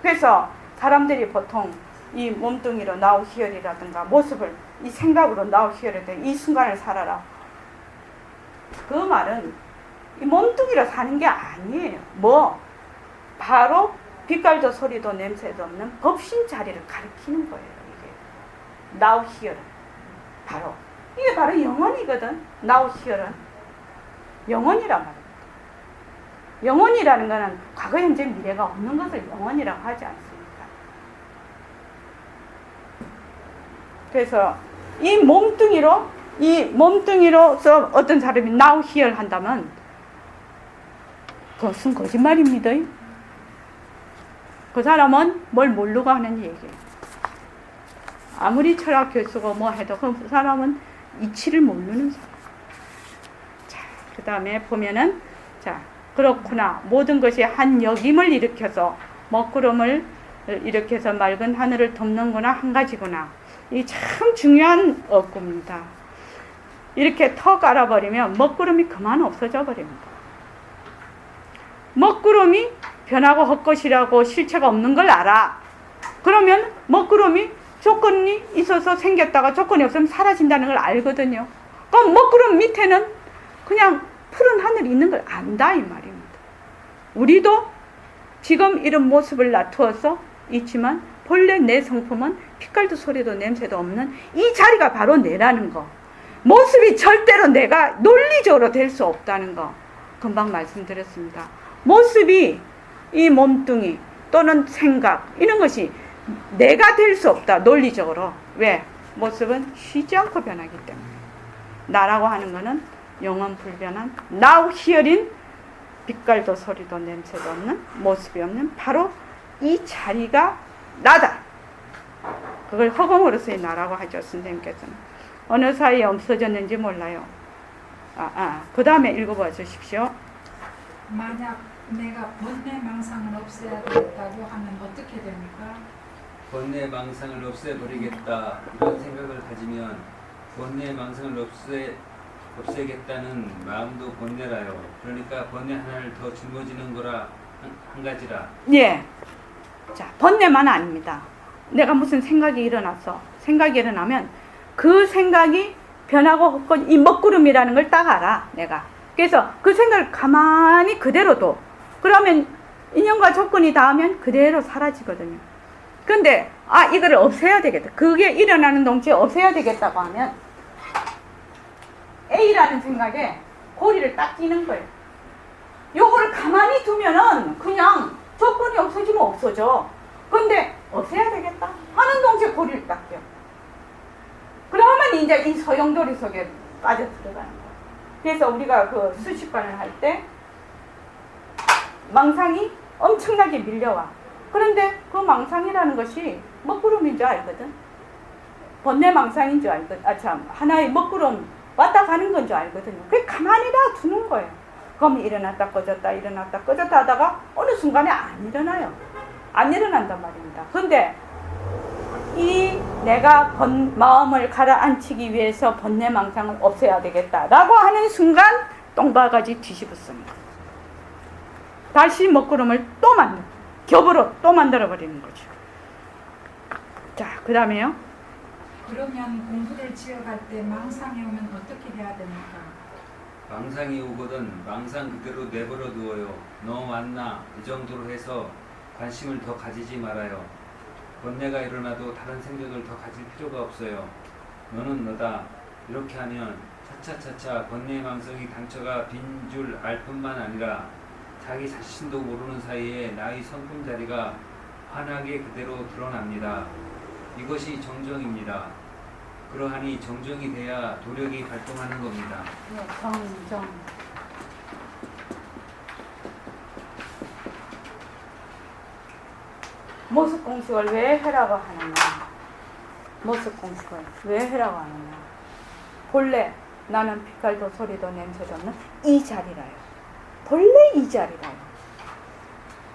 그래서 사람들이 보통 이 몸뚱이로 now here이라든가 모습을 이 생각으로 now here에 이 순간을 살아라. 그 말은 이 몸뚱이로 사는 게 아니에요. 바로 빛깔도 소리도 냄새도 없는 법신 자리를 가리키는 거예요. 이게 now here는 바로 이게 바로 영혼이거든. now here는 영혼이란 말입니다. 영혼이라는 것은 과거, 현재, 미래가 없는 것을 영혼이라고 하지 않습니까? 그래서 이 몸뚱이로서 어떤 사람이 now here 한다면 그것은 거짓말입니다. 그 사람은 뭘 모르고 하는 얘기예요. 아무리 철학 교수고 뭐 해도 그 사람은 이치를 모르는 사람. 자, 그 다음에 보면은 그렇구나. 모든 것이 한 역임을 일으켜서 먹구름을 일으켜서 맑은 하늘을 덮는구나 한 가지구나. 이 참 중요한 어구입니다. 이렇게 턱 알아버리면 먹구름이 그만 없어져 버립니다. 먹구름이 변하고 헛것이라고 실체가 없는 걸 알아. 그러면 먹구름이 조건이 있어서 생겼다가 조건이 없으면 사라진다는 걸 알거든요. 그럼 먹구름 밑에는 그냥 푸른 하늘이 있는 걸 안다 이 말입니다. 우리도 지금 이런 모습을 놔두어서 있지만 본래 내 성품은 빛깔도 소리도 냄새도 없는 이 자리가 바로 내라는 거. 모습이 절대로 내가 논리적으로 될 수 없다는 거 금방 말씀드렸습니다. 모습이 이 몸뚱이 또는 생각 이런 것이 내가 될 수 없다 논리적으로. 왜? 모습은 쉬지 않고 변하기 때문에. 나라고 하는 것은 영원 불변한 now here인 빛깔도 소리도 냄새도 없는 모습이 없는 바로 이 자리가 나다. 그걸 허공으로서의 나라고 하죠. 선생님께서는 어느 사이에 없어졌는지 몰라요. 그 다음에 읽어봐 주십시오. 만약 내가 번뇌망상을 없애야 되겠다고 하면 어떻게 됩니까? 번뇌망상을 없애버리겠다 이런 생각을 가지면 번뇌망상을 없애겠다는 마음도 번뇌라요. 그러니까 번뇌 하나를 더 짊어지는 거라 한 가지라. 예. 자, 번뇌만 아닙니다. 내가 무슨 생각이 일어났어. 생각이 일어나면 그 생각이 변하고 헛건 이 먹구름이라는 걸 딱 알아. 내가. 그래서 그 생각을 가만히 그대로 둬. 그러면 인연과 조건이 닿으면 그대로 사라지거든요. 근데 이거를 없애야 되겠다. 그게 일어나는 동시에 없애야 되겠다고 하면 A라는 생각에 고리를 딱 끼는 거예요. 요거를 가만히 두면은 그냥 조건이 없어지면 없어져. 근데 없애야 되겠다 하는 동시에 고리를 딱 껴. 그러면 이제 이 소용돌이 속에 빠져 들어가는 거예요. 그래서 우리가 그 수십관을 할 때 망상이 엄청나게 밀려와. 그런데 그 망상이라는 것이 먹구름인 줄 알거든. 번뇌망상인 줄 알거든. 하나의 먹구름 왔다 가는 건 줄 알거든요. 그게 가만히 다 두는 거예요. 그럼 일어났다 꺼졌다 일어났다 꺼졌다 하다가 어느 순간에 안 일어나요. 안 일어난단 말입니다. 근데 이 내가 마음을 가라앉히기 위해서 번뇌망상을 없애야 되겠다라고 하는 순간 똥바가지 뒤집었습니다. 다시 먹구름을 또 겹으로 또 만들어버리는 거죠. 자, 그 다음에요. 그러면 공부를 지어갈 때 망상이 오면 어떻게 해야 됩니까? 망상이 오거든 망상 그대로 내버려 두어요. 너 왔나 이 정도로 해서 관심을 더 가지지 말아요. 번뇌가 일어나도 다른 생각을 더 가질 필요가 없어요. 너는 너다. 이렇게 하면 차차차차 번뇌 망상이 당처가 빈 줄 알 뿐만 아니라 자기 자신도 모르는 사이에 나의 성품 자리가 환하게 그대로 드러납니다. 이것이 정정입니다. 그러하니 정정이 돼야 도력이 발동하는 겁니다. 네, 정정. 모습 공식을 왜 해라고 하느냐? 모습 공식을 왜 해라고 하느냐? 본래 나는 빛깔도 소리도 냄새도 없는 이 자리라요. 본래 이 자리라요.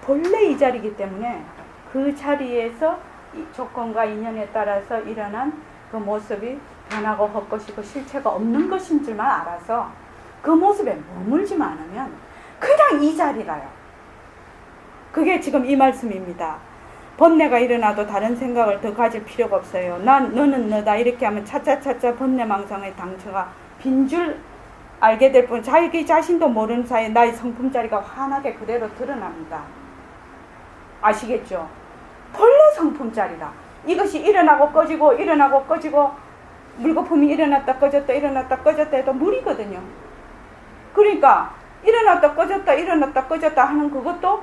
본래 이 자리이기 때문에 그 자리에서 이 조건과 인연에 따라서 일어난 그 모습이 변하고 헛것이고 실체가 없는 것인 줄만 알아서 그 모습에 머물지만 않으면 그냥 이 자리라요. 그게 지금 이 말씀입니다. 번뇌가 일어나도 다른 생각을 더 가질 필요가 없어요. 너는 너다 이렇게 하면 차차차차 번뇌망상의 당처가 빈 줄 알게 될 뿐 자기 자신도 모르는 사이에 나의 성품 자리가 환하게 그대로 드러납니다. 아시겠죠? 본래 성품 자리라. 이것이 일어나고 꺼지고 일어나고 꺼지고 물거품이 일어났다 꺼졌다 일어났다 꺼졌다 해도 물이거든요. 그러니까 일어났다 꺼졌다 일어났다 꺼졌다 하는 그것도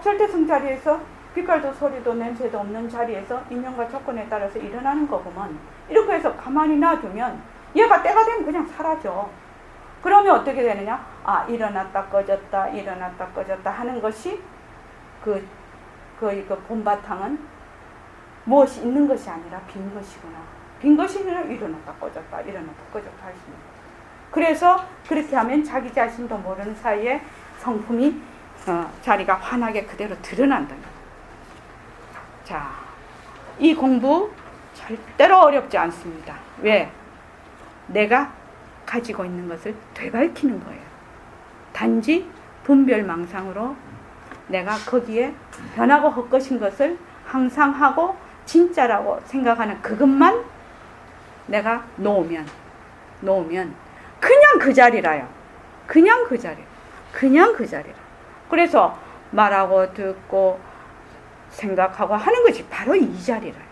절대성 자리에서 빛깔도 소리도 냄새도 없는 자리에서 인연과 조건에 따라서 일어나는 거구먼. 이렇게 해서 가만히 놔두면 얘가 때가 되면 그냥 사라져. 그러면 어떻게 되느냐? 일어났다 꺼졌다 일어났다 꺼졌다 하는 것이 그 본바탕은 무엇이 있는 것이 아니라 빈 것이구나. 빈 것이 아니라 일어났다 꺼졌다 일어났다 꺼졌다 할 수 있는 거예요. 그래서 그렇게 하면 자기 자신도 모르는 사이에 성품이 자리가 환하게 그대로 드러난다는 거예요. 자, 이 공부 절대로 어렵지 않습니다. 왜? 내가 가지고 있는 것을 되밝히는 거예요. 단지 분별망상으로 내가 거기에 변하고 헛것인 것을 항상 하고 진짜라고 생각하는 그것만 내가 놓으면 그냥 그 자리라요. 그냥 그 자리. 그래서 말하고 듣고 생각하고 하는 것이 바로 이 자리라요.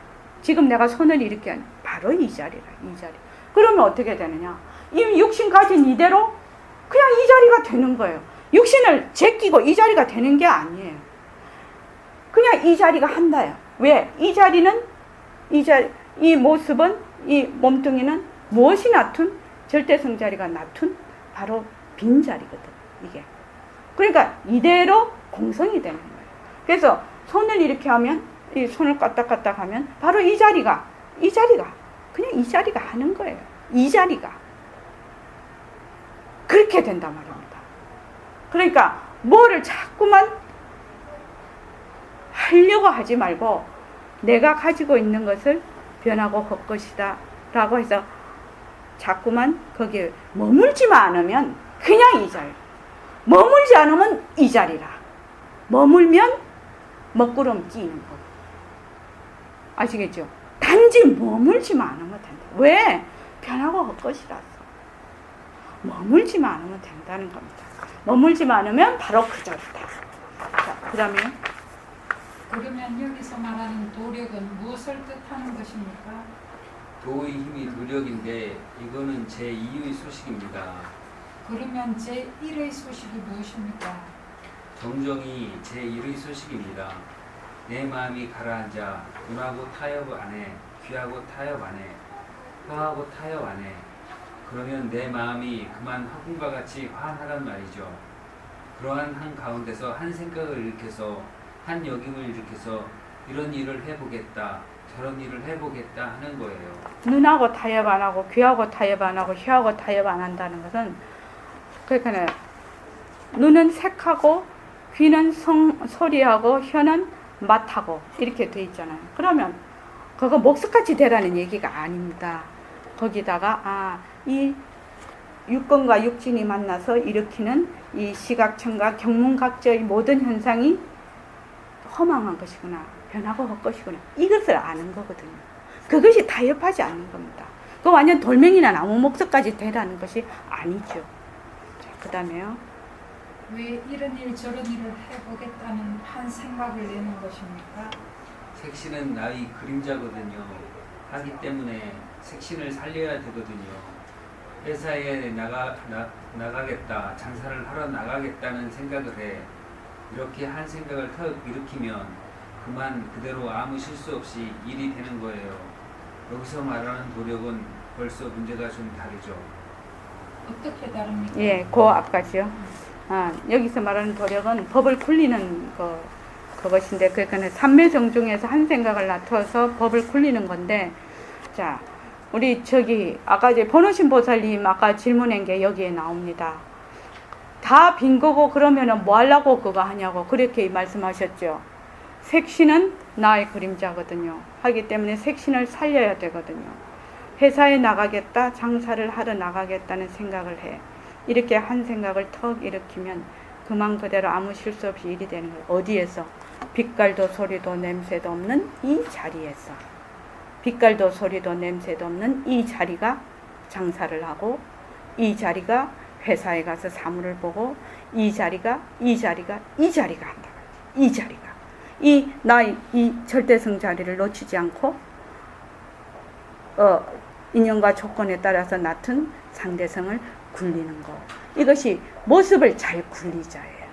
지금 내가 손을 이렇게 하는 바로 이 자리라. 이 자리. 그러면 어떻게 되느냐? 이미 육신 가진 이대로 그냥 이 자리가 되는 거예요. 육신을 제끼고 이 자리가 되는 게 아니에요. 그냥 이 자리가 한다요. 왜? 이 자리는 이 모습은 이 몸뚱이는 무엇이 나툰? 절대성 자리가 나툰 바로 빈 자리거든. 이게. 그러니까 이대로 공성이 되는 거예요. 그래서 손을 이렇게 하면 이 손을 까딱까딱 하면 바로 이 자리가 그냥 이 자리가 하는 거예요. 이 자리가 그렇게 된단 말입니다. 그러니까 뭐를 자꾸만 하려고 하지 말고 내가 가지고 있는 것을 변하고 헛것이다 라고 해서 자꾸만 거기에 머물지만 않으면 그냥 이 자리. 머물지 않으면 이 자리라. 머물면 먹구름 끼는 거. 아시겠죠? 단지 머물지만 않으면 된다. 왜? 변하고 헛것이라서. 머물지만 않으면 된다는 겁니다. 머물지만 않으면 바로 그 자리다. 자, 그 다음에 그러면 여기서 말하는 도력은 무엇을 뜻하는 것입니까? 도의 힘이 도력인데 이거는 제2의 소식입니다. 그러면 제1의 소식이 무엇입니까? 정정이 제1의 소식입니다. 내 마음이 가라앉아 눈하고 타협 안에 귀하고 타협 안에 혀하고 타협 안에 그러면 내 마음이 그만 허공과 같이 환하단 말이죠. 그러한 한 가운데서 한 생각을 일으켜서 한 역임을 일으켜서 이런 일을 해보겠다 저런 일을 해보겠다 하는 거예요. 눈하고 타협 안 하고 귀하고 타협 안 하고 혀하고 타협 안 한다는 것은 그러니까 눈은 색하고 귀는 소리하고 혀는 맛하고 이렇게 돼 있잖아요. 그러면 그거 목석같이 되라는 얘기가 아닙니다. 거기다가 이 육根과 육진이 만나서 일으키는 이 시각청각 경문각저의 모든 현상이 허망한 것이구나. 변하고 헛것이구나. 이것을 아는 거거든요. 그것이 타협하지 않는 겁니다. 그 완전 돌멩이나 나무 목석까지 되라는 것이 아니죠. 그 다음에요. 왜 이런 일 저런 일을 해보겠다는 한 생각을 내는 것입니까? 색신은 나의 그림자거든요. 하기 때문에 색신을 살려야 되거든요. 회사에 나가겠다, 장사를 하러 나가겠다는 생각을 해. 이렇게 한 생각을 턱 일으키면 그만 그대로 아무 실수 없이 일이 되는 거예요. 여기서 말하는 도력은 벌써 문제가 좀 다르죠. 어떻게 다릅니까? 예, 그 앞까지요. 여기서 말하는 도력은 법을 굴리는 그것인데, 그러니까 삼매정중에서 한 생각을 놔둬서 법을 굴리는 건데, 자, 우리 아까 이제 번호신 보살님 아까 질문한 게 여기에 나옵니다. 다 빈 거고 그러면은 뭐 하려고 그거 하냐고 그렇게 말씀하셨죠. 색신은 나의 그림자거든요. 하기 때문에 색신을 살려야 되거든요. 회사에 나가겠다, 장사를 하러 나가겠다는 생각을 해. 이렇게 한 생각을 턱 일으키면 그만 그대로 아무 실수 없이 일이 되는 거예요. 어디에서? 빛깔도 소리도 냄새도 없는 이 자리에서. 빛깔도 소리도 냄새도 없는 이 자리가 장사를 하고, 이 자리가 회사에 가서 사물을 보고, 이 자리가 한다. 이 자리가. 이 절대성 자리를 놓치지 않고, 인연과 조건에 따라서 낳은 상대성을 굴리는 거. 이것이 모습을 잘 굴리자예요.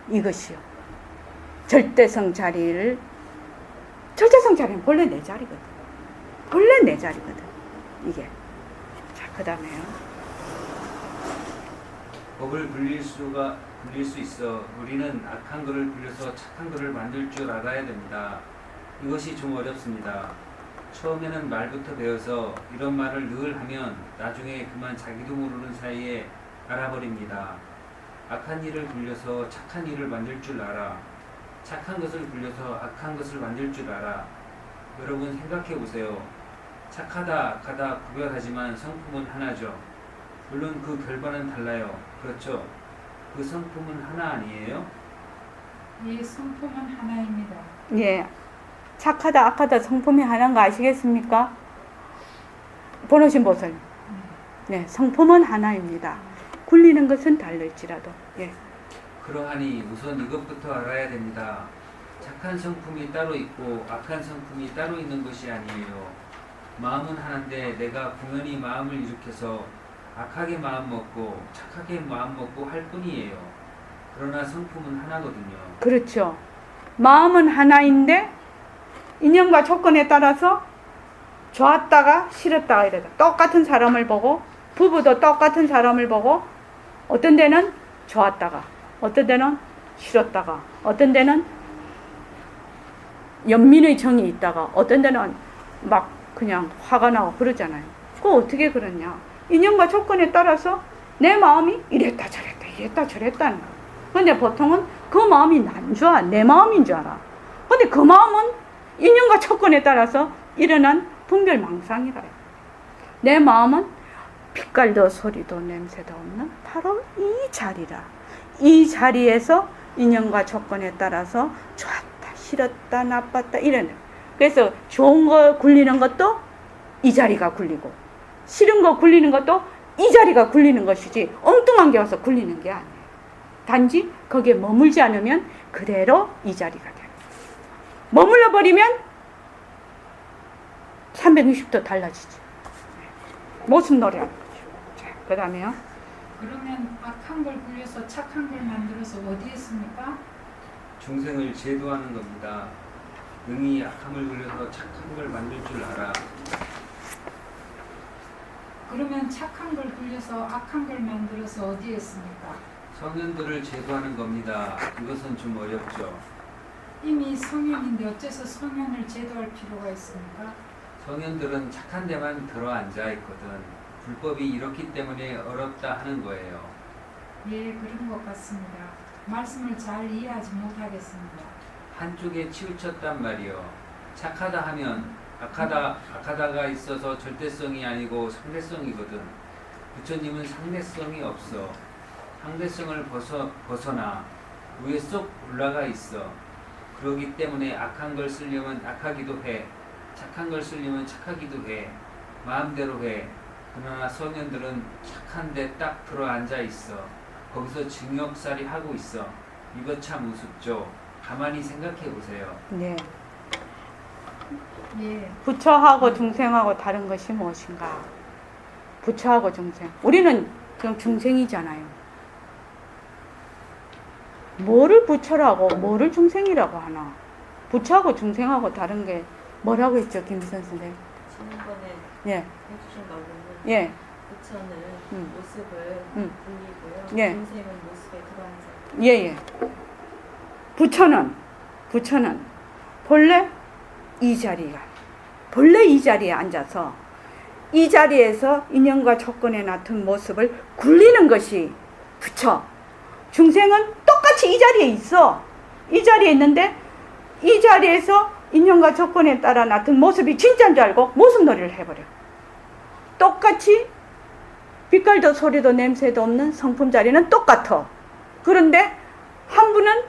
이것이요. 절대성 자리는 본래 내 자리거든. 본래 내 자리거든. 이게. 자, 그 다음에요. 법을 굴릴 수 있어. 우리는 악한 것을 굴려서 착한 것을 만들 줄 알아야 됩니다. 이것이 좀 어렵습니다. 처음에는 말부터 배워서 이런 말을 늘 하면 나중에 그만 자기도 모르는 사이에 알아버립니다. 악한 일을 굴려서 착한 일을 만들 줄 알아. 착한 것을 굴려서 악한 것을 만들 줄 알아. 여러분 생각해 보세요. 착하다, 악하다 구별하지만 성품은 하나죠. 물론 그 결과는 달라요. 그렇죠? 그 성품은 하나 아니에요? 예, 성품은 하나입니다. 예. 착하다, 악하다 성품이 하나인 거 아시겠습니까? 번호신 보살. 네, 성품은 하나입니다. 굴리는 것은 다를지라도. 예. 그러하니 우선 이것부터 알아야 됩니다. 착한 성품이 따로 있고 악한 성품이 따로 있는 것이 아니에요. 마음은 하나인데 내가 공연히 마음을 일으켜서 악하게 마음 먹고 착하게 마음 먹고 할 뿐이에요. 그러나 성품은 하나거든요. 그렇죠. 마음은 하나인데 인연과 조건에 따라서 좋았다가 싫었다가 이러다. 똑같은 사람을 보고, 부부도 똑같은 사람을 보고, 어떤 데는 좋았다가, 어떤 데는 싫었다가, 어떤 데는 연민의 정이 있다가, 어떤 데는 막 그냥 화가 나고 그러잖아요. 그거 어떻게 그러냐. 인연과 조건에 따라서 내 마음이 이랬다 저랬다는 거야. 근데 보통은 그 마음이 난 줄 알아. 내 마음인 줄 알아. 근데 그 마음은 인연과 조건에 따라서 일어난 분별망상이라. 내 마음은 빛깔도 소리도 냄새도 없는 바로 이 자리라. 이 자리에서 인연과 조건에 따라서 좋았다, 싫었다, 나빴다 이러는. 그래서 좋은 거 굴리는 것도 이 자리가 굴리고, 싫은 거 굴리는 것도 이 자리가 굴리는 것이지 엉뚱한 게 와서 굴리는 게 아니에요. 단지 거기에 머물지 않으면 그대로 이 자리가 돼요. 머물러 버리면 360도 달라지죠. 모습 노래하는 거죠. 자, 그 다음에요. 그러면 악한 걸 굴려서 착한 걸 만들어서 어디에 씁니까? 중생을 제도하는 겁니다. 능히 악함을 굴려서 착한 걸 만들 줄 알아. 그러면 착한 걸 굴려서 악한 걸 만들어서 어디에 씁니까? 성현들을 제도하는 겁니다. 이것은 좀 어렵죠. 이미 성현인데 어째서 성현을 제도할 필요가 있습니까? 성현들은 착한 데만 들어앉아 있거든. 불법이 이렇기 때문에 어렵다 하는 거예요. 예, 그런 것 같습니다. 말씀을 잘 이해하지 못하겠습니다. 한쪽에 치우쳤단 말이요. 착하다 하면 악하다가 있어서 절대성이 아니고 상대성이거든. 부처님은 상대성이 없어. 상대성을 벗어나 위에 쏙 올라가 있어. 그러기 때문에 악한 걸 쓰려면 악하기도 해. 착한 걸 쓰려면 착하기도 해. 마음대로 해. 그러나 성현들은 착한데 딱 들어앉아 있어. 거기서 증역살이 하고 있어. 이거 참 우습죠. 가만히 생각해 보세요. 네. 예, 부처하고 중생하고 다른 것이 무엇인가? 부처하고 중생. 우리는 그냥 중생이잖아요. 뭐를 부처라고 뭐를 중생이라고 하나. 부처하고 중생하고 다른 게 뭐라고 했죠, 김선 선생님? 지난번에 예, 해주신 말로는 예, 부처는 모습을 불리고요. 예. 중생은 모습에 들어앉아. 예, 예. 부처는 본래 이 자리에 앉아서 이 자리에서 인연과 조건에 나타난 모습을 굴리는 것이 부처. 중생은 똑같이 이 자리에 있어. 이 자리에 있는데 이 자리에서 인연과 조건에 따라 나타난 모습이 진짜인 줄 알고 모습놀이를 해버려. 똑같이 빛깔도 소리도 냄새도 없는 성품 자리는 똑같아. 그런데 한 분은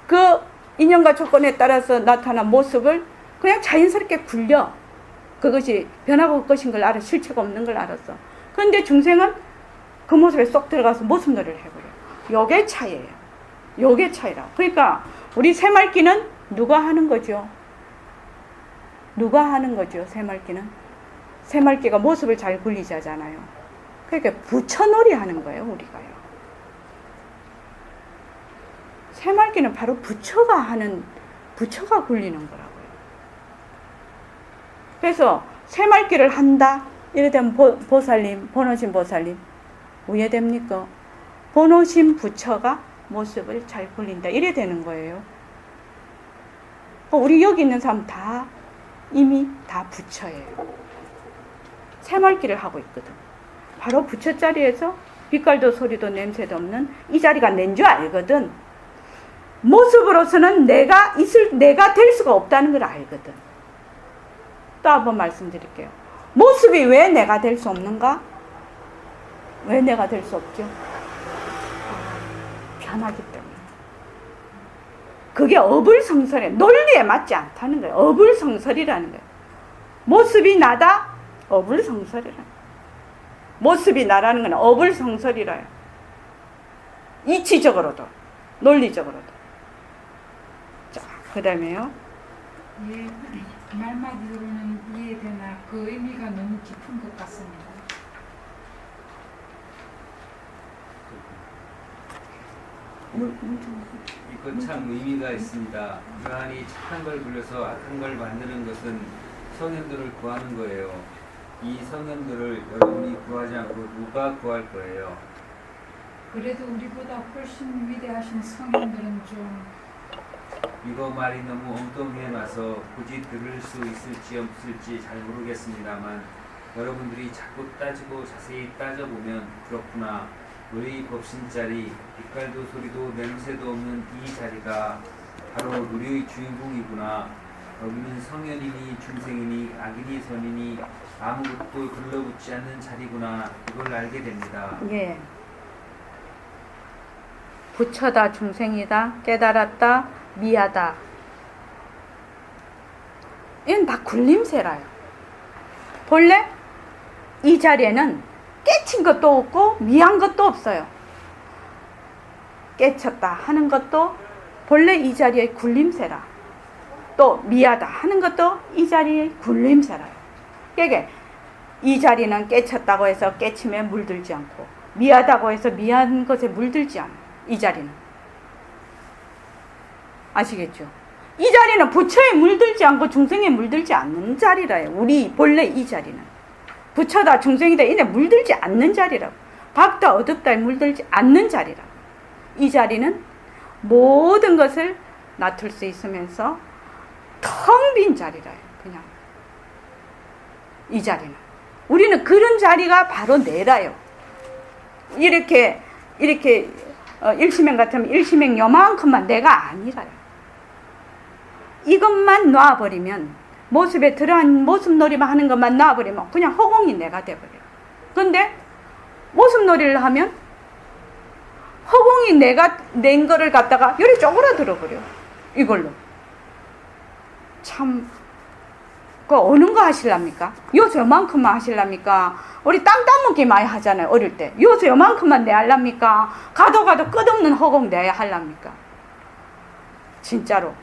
그 인연과 조건에 따라서 나타난 모습을 그냥 자연스럽게 굴려. 그것이 변하고 것인 걸 알아. 실체가 없는 걸 알았어. 그런데 중생은 그 모습에 쏙 들어가서 모습놀이를 해버려. 요게 차이예요. 요게 차이라. 그러니까 우리 새말기는 누가 하는 거죠? 누가 하는 거죠? 새말기는? 새말기가 모습을 잘 굴리자잖아요. 그러니까 부처놀이 하는 거예요, 우리가요. 새말기는 바로 부처가 굴리는 거라고요. 그래서 새말기를 한다. 이래 되면 보살님, 번호신 보살님 우회됩니까? 번호신 부처가 모습을 잘 굴린다. 이래 되는 거예요. 우리 여기 있는 사람 다 이미 다 부처예요. 새말기를 하고 있거든. 바로 부처 자리에서 빛깔도 소리도 냄새도 없는 이 자리가 낸 줄 알거든. 모습으로서는 내가 될 수가 없다는 걸 알거든. 또 한번 말씀드릴게요. 모습이 왜 내가 될 수 없는가? 왜 내가 될 수 없죠? 변하기 때문에. 그게 어불성설에 논리에 맞지 않다는 거예요. 어불성설이라는 거예요. 모습이 나다? 어불성설이라는 거예요. 모습이 나라는 건 어불성설이라요. 이치적으로도 논리적으로도. 자, 그 다음에요. 예, 말마디로는 이해되나 그 의미가 너무 깊은 것 같습니다. 이건 참 의미가 있습니다. 그러하니 착한 걸 굴려서 악한 걸 만드는 것은 성현들을 구하는 거예요. 이 성현들을 여러분이 구하지 않고 누가 구할 거예요? 그래도 우리보다 훨씬 위대하신 성인들은 좀 이거 말이 너무 엉뚱해 놔서 굳이 들을 수 있을지 없을지 잘 모르겠습니다만 여러분들이 자꾸 따지고 자세히 따져보면 그렇구나. 우리 법신자리, 빛깔도 소리도 냄새도 없는 이 자리가 바로 우리의 주인공이구나. 여기는 성현이니 중생이니 악이니 선이니 아무것도 들러붙지 않는 자리구나. 이걸 알게 됩니다. 예. 부처다, 중생이다, 깨달았다, 미하다. 이건 다 굴림새라요. 본래 이 자리에는 깨친 것도 없고 미한 것도 없어요. 깨쳤다 하는 것도 본래 이 자리의 굴림새라. 또 미하다 하는 것도 이 자리의 굴림새라요. 그러니까 이 자리는 깨쳤다고 해서 깨침에 물들지 않고 미하다고 해서 미한 것에 물들지 않아요. 이 자리는. 아시겠죠? 이 자리는 부처에 물들지 않고 중생에 물들지 않는 자리라요. 우리 본래 이 자리는. 부처다 중생이다 이래 물들지 않는 자리라고. 밥다 어둡다에 물들지 않는 자리라고. 이 자리는 모든 것을 놔둘 수 있으면서 텅 빈 자리라요. 그냥 이 자리는. 우리는 그런 자리가 바로 내라요. 이렇게 일시맹 같으면 일시맹 요만큼만 내가 아니라요. 이것만 놔버리면 모습에 들어간 모습놀이만 하는 것만 놔버리면 그냥 허공이 내가 돼버려요. 그런데 모습놀이를 하면 허공이 내가 낸 거를 갖다가 요리 쪼그라들어버려. 이걸로. 참, 그 어느 거 하실랍니까? 요새 요만큼만 하실랍니까? 우리 땅 따먹기 많이 하잖아요, 어릴 때. 요새 요만큼만 내야 할랍니까? 가도 끝없는 허공 내야 할랍니까? 진짜로.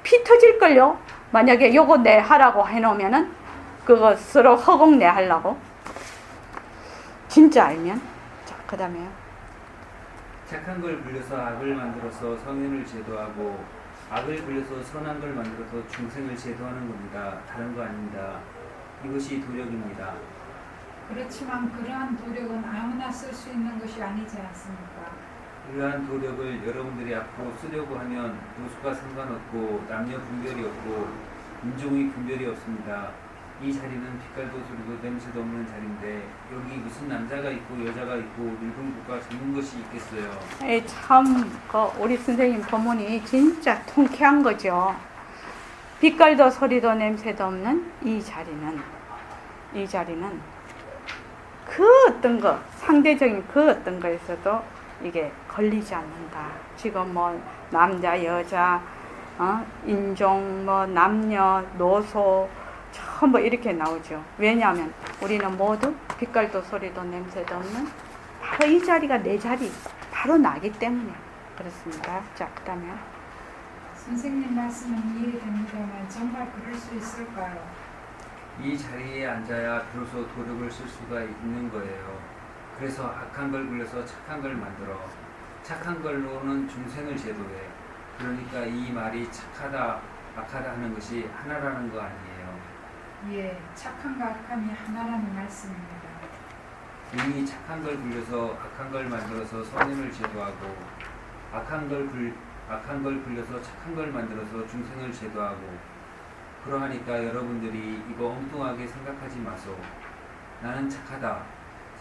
피 터질걸요? 만약에 요거 내 하라고 해놓으면은 그거 서로 허공내 하려고. 진짜 알면. 자, 그 다음에요. 착한 걸 불려서 악을 만들어서 성현을 제도하고 악을 불려서 선한 걸 만들어서 중생을 제도하는 겁니다. 다른 거 아닙니다. 이것이 도력입니다. 그렇지만 그러한 도력은 아무나 쓸 수 있는 것이 아니지 않습니까? 이러한 도력을 여러분들이 앞으로 쓰려고 하면 노수가 상관없고 남녀 분별이 없고 인종의 분별이 없습니다. 이 자리는 빛깔도 소리도 냄새도 없는 자리인데 여기 무슨 남자가 있고 여자가 있고 늙은 국가 젊은 것이 있겠어요. 참, 우리 선생님 법문이 진짜 통쾌한 거죠. 빛깔도 소리도 냄새도 없는 이 자리는 그 어떤 거, 상대적인 그 어떤 거에서도 이게 걸리지 않는다. 지금 뭐 남자, 여자, 인종, 뭐 남녀, 노소 전부 이렇게 나오죠. 왜냐하면 우리는 모두 빛깔도 소리도 냄새도 없는 바로 이 자리가 내 자리, 바로 나기 때문에 그렇습니다. 자, 그 다음에 선생님 말씀은 이해됩니다만 정말 그럴 수 있을까요? 이 자리에 앉아야 비로소 도력을 쓸 수가 있는 거예요. 그래서 악한 걸 굴려서 착한 걸 만들어 착한 걸로는 중생을 제도해. 그러니까 이 말이 착하다 악하다 하는 것이 하나라는 거 아니에요. 예, 착함과 악함이 하나라는 말씀입니다. 이미 착한 걸 굴려서 악한 걸 만들어서 선행을 제도하고 악한 걸 굴려서 착한 걸 만들어서 중생을 제도하고 그러하니까 여러분들이 이거 엉뚱하게 생각하지 마소. 나는 착하다.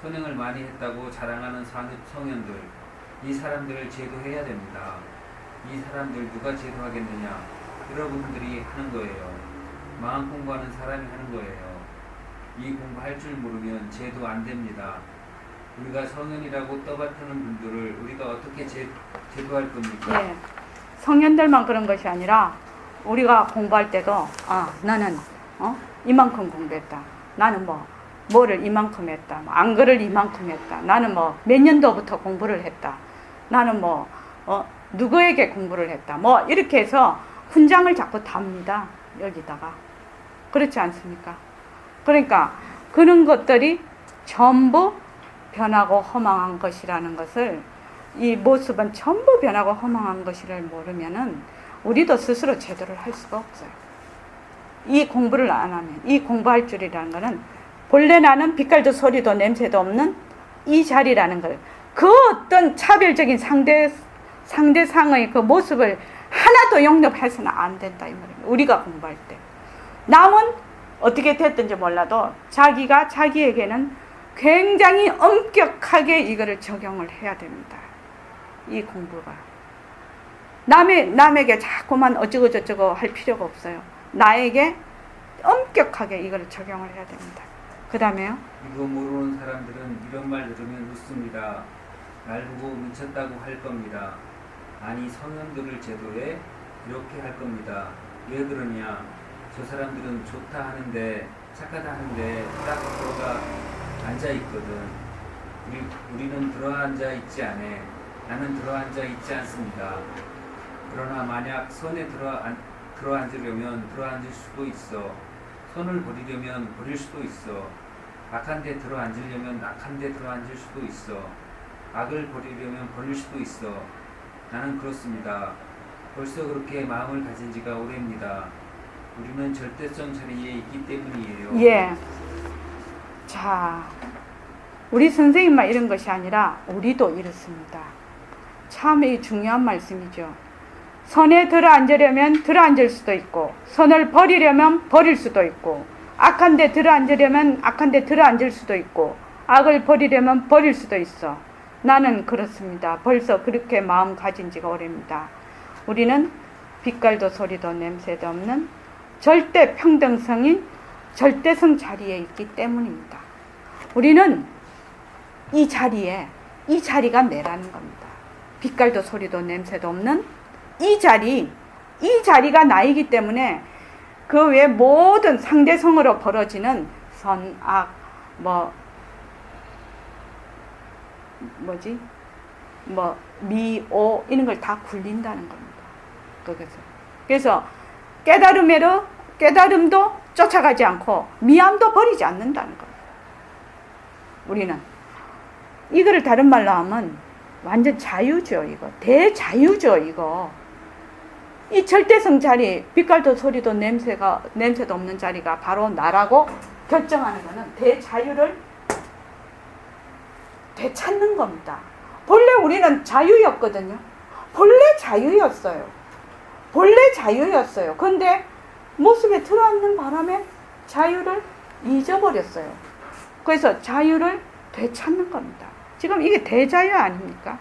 선행을 많이 했다고 자랑하는 성현들, 이 사람들을 제도해야 됩니다. 이 사람들 누가 제도하겠느냐? 여러분들이 하는 거예요. 마음 공부하는 사람이 하는 거예요. 이 공부할 줄 모르면 제도 안 됩니다. 우리가 성현이라고 떠받드는 분들을 우리가 어떻게 제도할 겁니까? 예, 성년들만 그런 것이 아니라 우리가 공부할 때도 나는 이만큼 공부했다. 나는 뭐를 이만큼 했다. 안글을 이만큼 했다. 나는 몇 년도부터 공부를 했다. 나는 누구에게 공부를 했다. 이렇게 해서 훈장을 자꾸 답니다. 여기다가. 그렇지 않습니까? 그러니까 그런 것들이 전부 변하고 허망한 것이라는 것을, 이 모습은 전부 변하고 허망한 것이를 모르면은 우리도 스스로 제도를 할 수가 없어요. 이 공부를 안 하면, 이 공부할 줄이라는 것은 본래 나는 빛깔도 소리도 냄새도 없는 이 자리라는 걸, 그 어떤 차별적인 상대상의 그 모습을 하나도 용납해서는 안 된다 이 말입니다. 우리가 공부할 때 남은 어떻게 됐든지 몰라도 자기가 자기에게는 굉장히 엄격하게 이거를 적용을 해야 됩니다. 이 공부가 남에게 자꾸만 어쩌고 저쩌고 할 필요가 없어요. 나에게 엄격하게 이거를 적용을 해야 됩니다. 그 다음에요. 이거 모르는 사람들은 이런 말 들으면 웃습니다. 날 보고 미쳤다고 할 겁니다. 아니 성현들을 제도해 이렇게 할 겁니다. 왜 그러냐? 저 사람들은 좋다 하는데 착하다 하는데 딱 들어가 앉아 있거든. 우리는 들어앉아 있지 않아. 나는 들어앉아 있지 않습니다. 그러나 만약 선에 들어앉으려면 들어앉을 수도 있어. 선을 버리려면 버릴 수도 있어. 악한 데 들어앉으려면 악한 데 들어앉을 수도 있어. 악을 버리려면 버릴 수도 있어. 나는 그렇습니다. 벌써 그렇게 마음을 가진 지가 오래입니다. 우리는 절대성 자리에 있기 때문이에요. 예. 자, 우리 선생님만 이런 것이 아니라 우리도 이렇습니다. 참 이 중요한 말씀이죠. 선에 들어앉으려면 들어앉을 수도 있고, 선을 버리려면 버릴 수도 있고, 악한 데 들어앉으려면 악한 데 들어앉을 수도 있고, 악을 버리려면 버릴 수도 있어. 나는 그렇습니다. 벌써 그렇게 마음 가진 지가 오래입니다. 우리는 빛깔도 소리도 냄새도 없는 절대 평등성인 절대성 자리에 있기 때문입니다. 우리는 이 자리가 내라는 겁니다. 빛깔도 소리도 냄새도 없는 이 자리가 나이기 때문에 그 외 모든 상대성으로 벌어지는 선, 악, 미, 오 이런 걸 다 굴린다는 겁니다. 그래서 깨달음으로 깨달음도 쫓아가지 않고 미움도 버리지 않는다는 거예요. 우리는 이거를 다른 말로 하면 완전 자유죠. 이거 대자유죠. 이거 이 절대성 자리, 빛깔도 소리도 냄새도 없는 자리가 바로 나라고 결정하는 것은 대자유를 되찾는 겁니다. 본래 우리는 자유였거든요. 본래 자유였어요. 그런데 모습에 들어앉는 바람에 자유를 잊어버렸어요. 그래서 자유를 되찾는 겁니다. 지금 이게 대자유 아닙니까?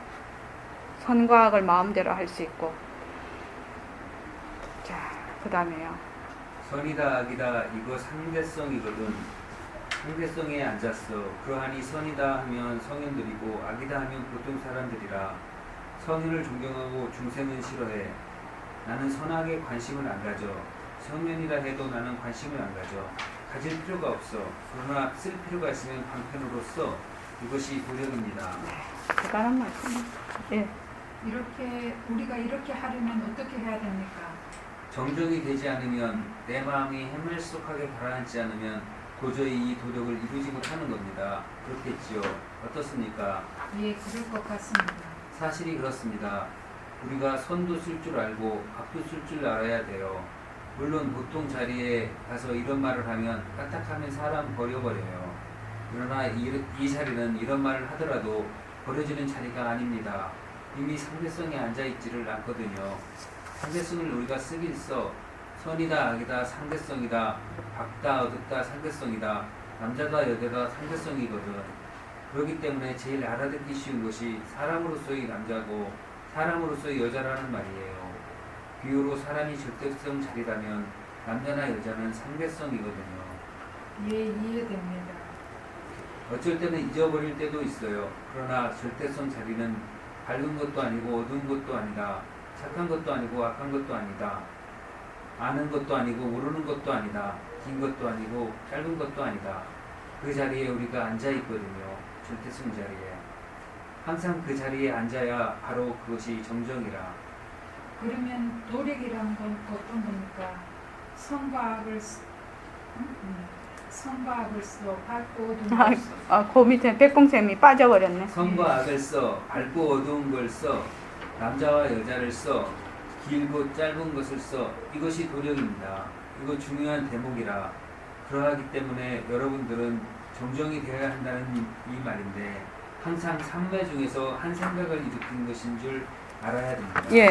선과 악을 마음대로 할 수 있고. 자, 그 다음에요. 선이다 악이다 이거 상대성이거든. 상대성에 앉았어. 그러하니 선이다 하면 성인들이고 악이다 하면 보통 사람들이라. 성인을 존경하고 중생은 싫어해. 나는 선악에 관심을 안 가져. 성년이라 해도 나는 관심을 안 가져. 가질 필요가 없어. 그러나 쓸 필요가 있으면 방편으로 써. 이것이 도력입니다. 대단한 말씀입니다. 예. 이렇게 우리가 이렇게 하려면 어떻게 해야 됩니까? 정정이 되지 않으면 내 마음이 헤멜속하게 가라앉지 않으면 도저히 이 도력을 이루지 못하는 겁니다. 그렇겠지요. 어떻습니까? 예, 그럴 것 같습니다. 사실이 그렇습니다. 우리가 선도 쓸 줄 알고 악도 쓸 줄 알아야 돼요. 물론 보통 자리에 가서 이런 말을 하면 까딱하면 사람 버려버려요. 그러나 이 자리는 이런 말을 하더라도 버려지는 자리가 아닙니다. 이미 상대성에 앉아있지를 않거든요. 상대성을 우리가 쓰긴 써. 선이다 악이다 상대성이다. 박다 어둡다 상대성이다. 남자다 여자다 상대성이거든. 그렇기 때문에 제일 알아듣기 쉬운 것이 사람으로서의 남자고 사람으로서의 여자라는 말이에요. 비유로 사람이 절대성 자리라면 남자나 여자는 상대성이거든요. 예, 이해됩니다. 어쩔 때는 잊어버릴 때도 있어요. 그러나 절대성 자리는 밝은 것도 아니고 어두운 것도 아니다. 착한 것도 아니고 악한 것도 아니다. 아는 것도 아니고 모르는 것도 아니다. 긴 것도 아니고 짧은 것도 아니다. 그 자리에 우리가 앉아있거든요. 절대성 자리에. 항상 그 자리에 앉아야 바로 그것이 정정이라. 그러면 도력이란 건 어떤 겁니까? 선과 악을 써, 밝고 어두운 걸 써. 그 밑에 백봉쌤이 빠져버렸네. 선과 악을 써, 밝고 어두운 걸 써, 남자와 여자를 써, 길고 짧은 것을 써. 이것이 도력입니다. 이거 중요한 대목이라. 그러하기 때문에 여러분들은 정정이 되어야 한다는 이 말인데 항상 삼매 중에서 한 생각을 일으킨 것인 줄 알아야 됩니다. 예.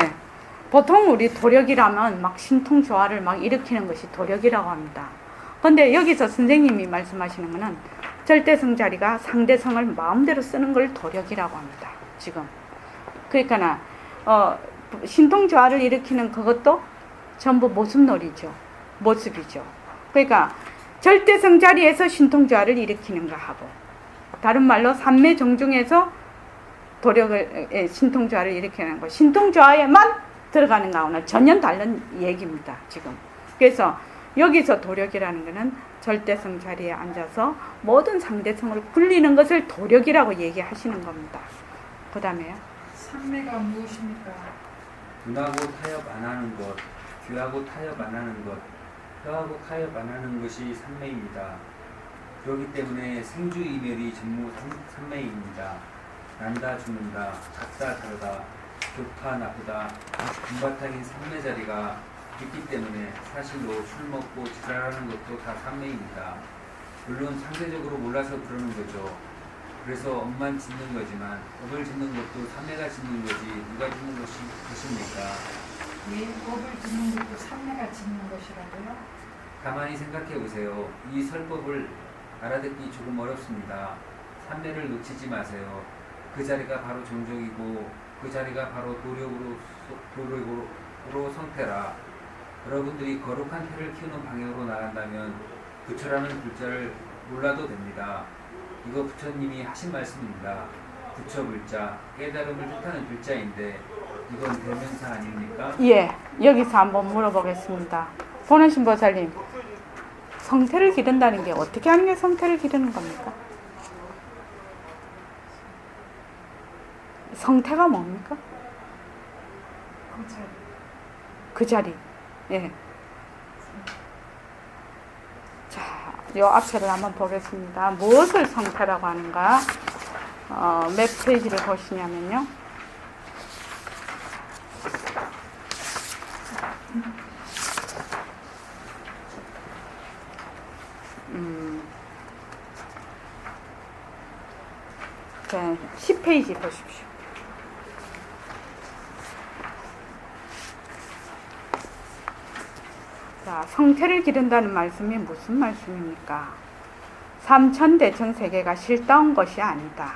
보통 우리 도력이라면 막 신통조화를 막 일으키는 것이 도력이라고 합니다. 근데 여기서 선생님이 말씀하시는 것은 절대성 자리가 상대성을 마음대로 쓰는 걸 도력이라고 합니다. 지금. 그러니까 신통조화를 일으키는 그것도 전부 모습놀이죠. 모습이죠. 그러니까 절대성 자리에서 신통조화를 일으키는가 하고 다른 말로 삼매 정중에서 도력을 신통조화를 일으키는 거. 신통조화에만 들어가는 거하고는 전혀 다른 얘기입니다. 지금. 그래서 여기서 도력이라는 것은 절대성 자리에 앉아서 모든 상대성을 굴리는 것을 도력이라고 얘기하시는 겁니다. 그 다음에요. 삼매가 무엇입니까? 분하고 타협 안 하는 것, 귀하고 타협 안 하는 것, 혀하고 타협 안 하는 것이 삼매입니다. 그렇기 때문에 생주이멸이 전부 삼매입니다. 난다 죽는다, 같다 다르다, 좋다 나쁘다, 분바탕인 삼매 자리가 있기 때문에 사실로 술 먹고 지랄하는 것도 다 삼매입니다. 물론 상대적으로 몰라서 그러는 거죠. 그래서 업만 짓는 거지만 업을 짓는 것도 삼매가 짓는 거지 누가 짓는 것입니까? 예, 법을 짓는 것도 삼매가 짓는 것이라고요? 가만히 생각해 보세요. 이 설법을 알아듣기 조금 어렵습니다. 삼매를 놓치지 마세요. 그 자리가 바로 정정이고 그 자리가 바로 도력으로 성태라. 여러분들이 거룩한 태를 키우는 방향으로 나간다면 부처라는 글자를 몰라도 됩니다. 이거 부처님이 하신 말씀입니다. 부처 글자, 깨달음을 뜻하는 글자인데 이건 대명사 아닙니까? 예, 여기서 한번 물어보겠습니다. 보내신 보살님, 성태를 기른다는 게 어떻게 하는 게 성태를 기르는 겁니까? 성태가 뭡니까? 그 자리. 그 자리. 예. 요 앞에를 한번 보겠습니다. 무엇을 성태라고 하는가? 몇 페이지를 보시냐면요. 네, 10페이지 보십시오. 자, 성태를 기른다는 말씀이 무슨 말씀입니까? 삼천대천세계가 실다운 것이 아니다.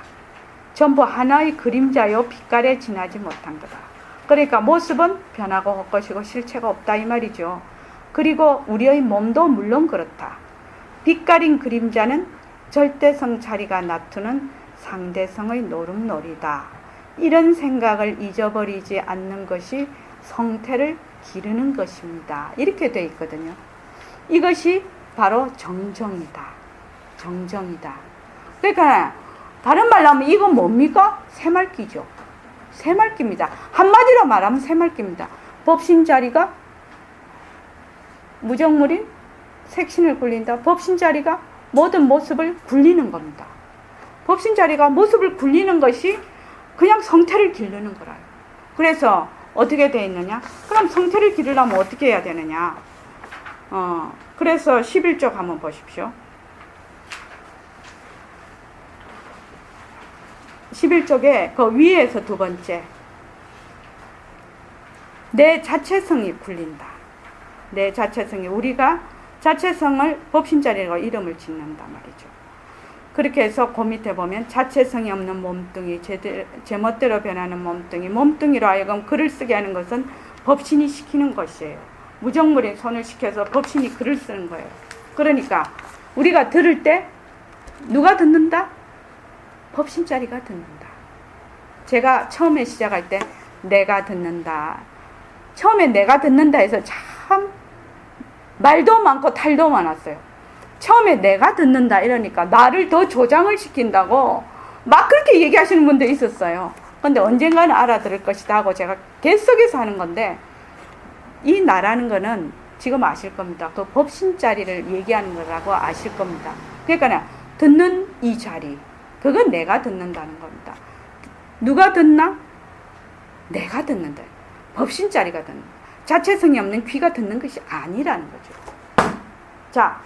전부 하나의 그림자요 빛깔에 지나지 못한 거다. 그러니까 모습은 변하고 헛것이고 실체가 없다 이 말이죠. 그리고 우리의 몸도 물론 그렇다. 빛깔인 그림자는 절대성 자리가 나투는 상대성의 노름놀이다. 이런 생각을 잊어버리지 않는 것이 성태를 기르는 것입니다. 이렇게 되어 있거든요. 이것이 바로 정정이다. 정정이다. 그러니까 다른 말로 하면 이건 뭡니까? 새말기죠. 새말기입니다. 한마디로 말하면 새말기입니다. 법신자리가 무정물인 색신을 굴린다. 법신자리가 모든 모습을 굴리는 겁니다. 법신자리가 모습을 굴리는 것이 그냥 성태를 기르는 거라요. 그래서 어떻게 되어 있느냐? 그럼 성태를 기르려면 어떻게 해야 되느냐? 그래서 11쪽 한번 보십시오. 11쪽에 그 위에서 두 번째. 내 자체성이 굴린다. 내 자체성이, 우리가 자체성을 법신자리라고 이름을 짓는다 말이죠. 그렇게 해서 그 밑에 보면 자체성이 없는 몸뚱이, 제멋대로 변하는 몸뚱이, 몸뚱이로 하여금 글을 쓰게 하는 것은 법신이 시키는 것이에요. 무정물인 손을 시켜서 법신이 글을 쓰는 거예요. 그러니까 우리가 들을 때 누가 듣는다? 법신자리가 듣는다. 제가 처음에 시작할 때 내가 듣는다. 처음에 내가 듣는다 해서 참 말도 많고 탈도 많았어요. 처음에 내가 듣는다 이러니까 나를 더 조장을 시킨다고 막 그렇게 얘기하시는 분도 있었어요. 근데 언젠가는 알아들을 것이다 하고 제가 갯속에서 하는 건데, 이 나라는 거는 지금 아실 겁니다. 그 법신자리를 얘기하는 거라고 아실 겁니다. 그러니까 듣는 이 자리, 그건 내가 듣는다는 겁니다. 누가 듣나? 내가 듣는다. 법신자리가 듣는, 자체성이 없는 귀가 듣는 것이 아니라는 거죠. 자,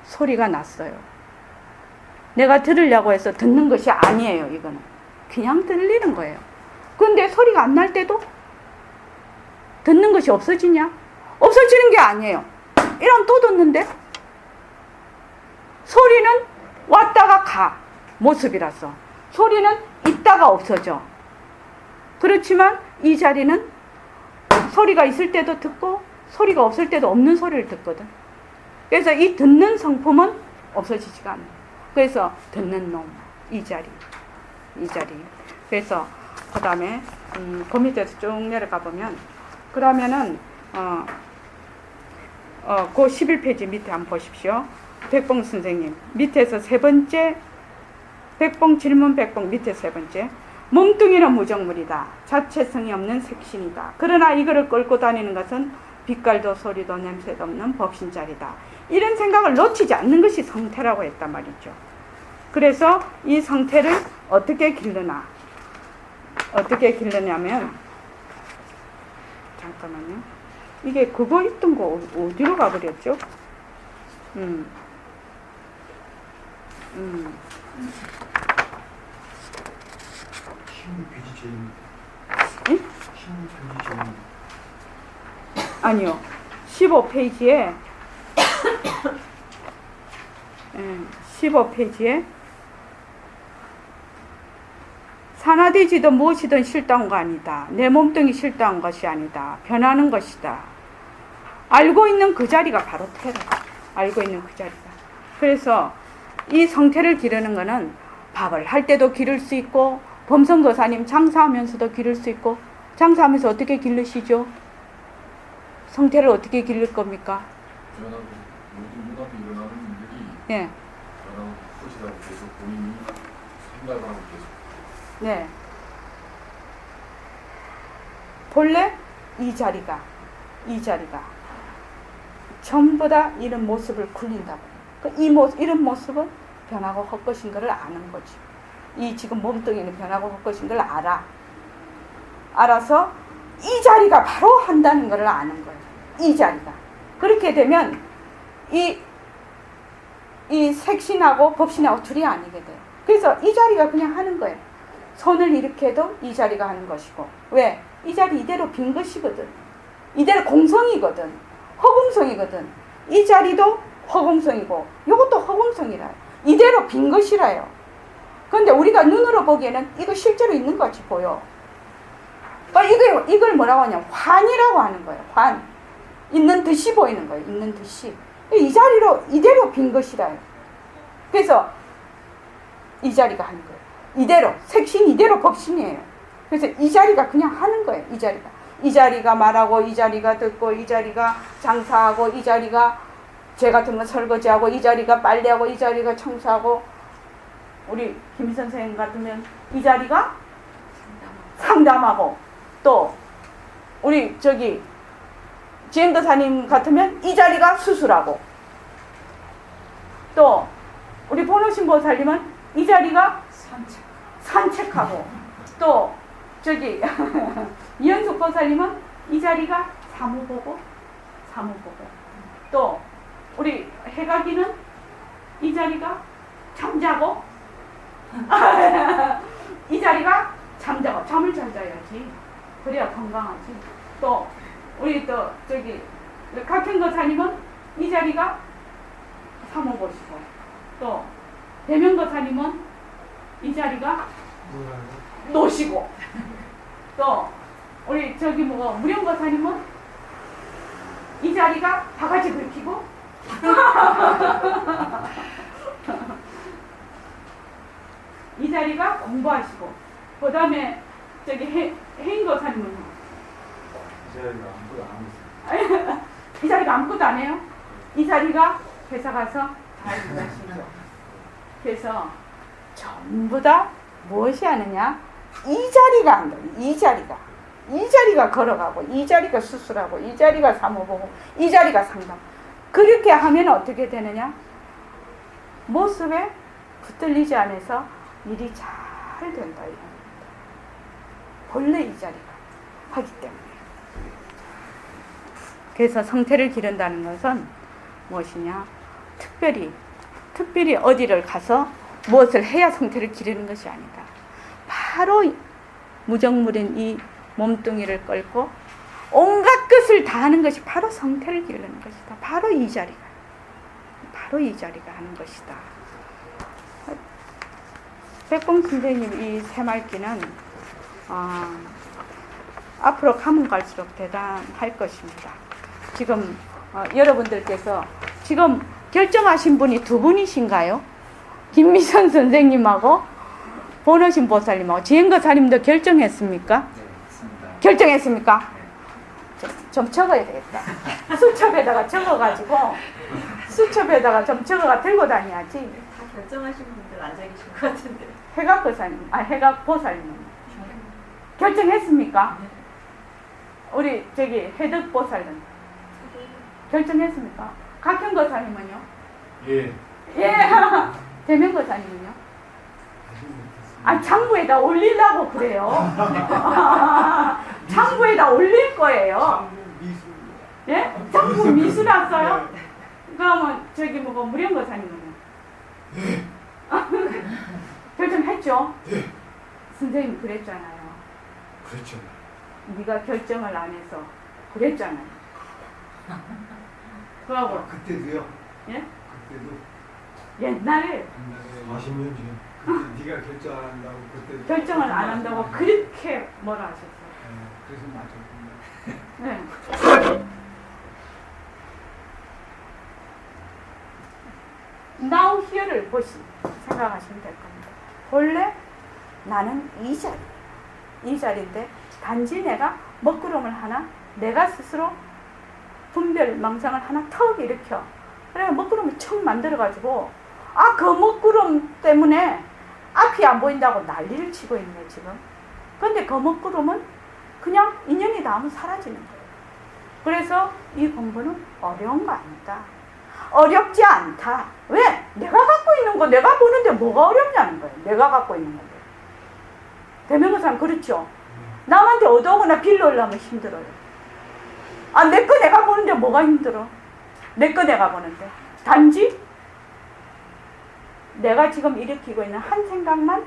소리가 났어요. 내가 들으려고 해서 듣는 것이 아니에요. 이거는 그냥 들리는 거예요. 근데 소리가 안 날 때도 듣는 것이 없어지냐? 없어지는 게 아니에요. 이러면 또 듣는데? 소리는 왔다가 가, 모습이라서. 소리는 있다가 없어져. 그렇지만 이 자리는 소리가 있을 때도 듣고 소리가 없을 때도 없는 소리를 듣거든. 그래서 이 듣는 성품은 없어지지가 않아요. 그래서 듣는 놈, 이 자리. 그래서 그 다음에 그 밑에서 쭉 내려가 보면, 그러면은 그 11페이지 밑에 한번 보십시오. 백봉 선생님 밑에서 세 번째, 백봉 질문 백봉 밑에 세 번째. 몸뚱이는 무정물이다. 자체성이 없는 색신이다. 그러나 이거를 끌고 다니는 것은 빛깔도 소리도 냄새도 없는 법신자리다. 이런 생각을 놓치지 않는 것이 성태라고 했단 말이죠. 그래서 이 성태를 어떻게 기르나? 어떻게 기르냐면, 잠깐만요. 이게 그거 있던 거 어디로 가버렸죠? 응? 아니요. 15페이지에 15페이지에 산화되지도 무엇이든 실다운 거 아니다. 내 몸뚱이 실다운 것이 아니다. 변하는 것이다. 알고 있는 그 자리가 바로 태라. 알고 있는 그 자리가. 그래서 이 성태를 기르는 거는 밥을 할 때도 기를 수 있고, 범성거사님 장사하면서도 기를 수 있고, 장사하면서 어떻게 기르시죠? 성태를 어떻게 기를 겁니까? 변하고 모든 눈앞에 일어나는 일들이 예. 변하고 것이라고 계속 본인이 생각을 하고 계속. 네. 본래 이 자리가 전부 다 이런 모습을 굴린다고. 이런 모습은 변하고 헛것인 것을 아는 거지. 이 지금 몸뚱이는 변하고 헛것인 걸 알아. 알아서 이 자리가 바로 한다는 것을 아는 거예요. 이 자리가. 그렇게 되면 이 색신하고 법신하고 둘이 아니게 돼요. 그래서 이 자리가 그냥 하는 거예요. 손을 이렇게 해도 이 자리가 하는 것이고. 왜? 이 자리 이대로 빈 것이거든. 이대로 공성이거든. 허공성이거든. 이 자리도 허공성이고 이것도 허공성이라요. 이대로 빈 것이라요. 그런데 우리가 눈으로 보기에는 이거 실제로 있는 것 같이 보여. 이걸 뭐라고 하냐면 환이라고 하는 거예요. 환. 있는 듯이 보이는 거예요. 있는 듯이. 이 자리로 이대로 빈 것이라요. 그래서 이 자리가 하는 거예요. 이대로 색신 이대로 법신이에요. 그래서 이 자리가 그냥 하는 거예요. 이 자리가 말하고 이 자리가 듣고 이 자리가 장사하고 이 자리가 죄 같은 거 설거지하고 이 자리가 빨래하고 이 자리가 청소하고 우리 김 선생님 같으면 이 자리가 상담하고 또 우리 저기 지행도사님 같으면 이 자리가 수술하고 또 우리 보노신보살님은 이 자리가 산책하고 또 저기 이현숙 보살님은 이 자리가 사무 보고 또 우리 해가기는 이 자리가 잠자고 이 자리가 잠자고 잠을 잘 자야지. 그래야 건강하지. 또 우리 또 저기 각현거사님은 이 자리가 사무 보시고 또 대명거사님은 이 자리가 노시고 또 우리 저기 무령거사님은 이 자리가 바가지 긁히고 이 자리가 공부하시고 그 다음에 저기 해인거사님은요? 이 자리가 아무것도 안 하고 있어요. 이 자리가 아무것도 안 해요? 이 자리가 회사 가서 잘 일하시죠. 그래서 전부 다 무엇이 하느냐? 이 자리가 한다. 이 자리가 걸어가고 이 자리가 수술하고 이 자리가 사무보고 이 자리가 상담. 그렇게 하면 어떻게 되느냐? 모습에 붙들리지 않아서 일이 잘 된다. 본래 이 자리가 하기 때문에. 그래서 성태를 기른다는 것은 무엇이냐? 특별히 어디를 가서 무엇을 해야 성태를 기르는 것이 아니다. 바로 무정물인 이 몸뚱이를 끌고 온갖 것을 다 하는 것이 바로 성태를 기르는 것이다. 바로 이 자리가 하는 것이다. 백봉 선생님 이 새말기는 앞으로 가면 갈수록 대단할 것입니다. 지금 여러분들께서 지금 결정하신 분이 두 분이신가요? 김미선 선생님하고 보너신 보살님하고 지행거사님도 결정했습니까? 네, 맞습니다. 결정했습니까? 네. 좀 적어야 되겠다. 수첩에다가 적어가지고 수첩에다가 좀 적어가 들고 다녀야지. 다 결정하신 분들 앉아 계신 것 같은데. 해각거사님, 해각 보살님은 결정했습니까? 우리 저기 해득 보살님 결정했습니까? 각현거사님은요? 예. 대명거사님은요? 장부에다 올리려고 그래요. 장부에다 올릴 거예요. 예? 장부 미술았어요? 그러면 저기 무령거사님은요? 결정했죠? 선생님 그랬잖아요. 그렇죠. 네가 결정을 안 해서 그랬잖아요. 그러고 그때도요. 예? 그때도 옛날에 40년 전. 그때 네가 결정 안 한다고 그때 결정을 안 한다고 그렇게 뭐라 하셨어요. 그래서 맞췄군요. 네. Now here를 생각하시면 될 겁니다. 본래 나는 이 자리인데 단지 내가 먹구름을 하나 내가 스스로 분별 망상을 하나 턱 일으켜 그래 먹구름을 척 만들어가지고 그 먹구름 때문에 앞이 안 보인다고 난리를 치고 있네 지금. 그런데 그 먹구름은 그냥 인연이 닿으면 사라지는 거예요. 그래서 이 공부는 어려운 거 아니다. 어렵지 않다. 왜? 내가 갖고 있는 거 내가 보는데 뭐가 어렵냐는 거예요. 내가 갖고 있는 건데. 대명사는 그렇죠. 남한테 얻어오거나 빌려오려면 힘들어요. 아, 내 거 내가 보는데 뭐가 힘들어? 내 거 내가 보는데. 단지 내가 지금 일으키고 있는 한 생각만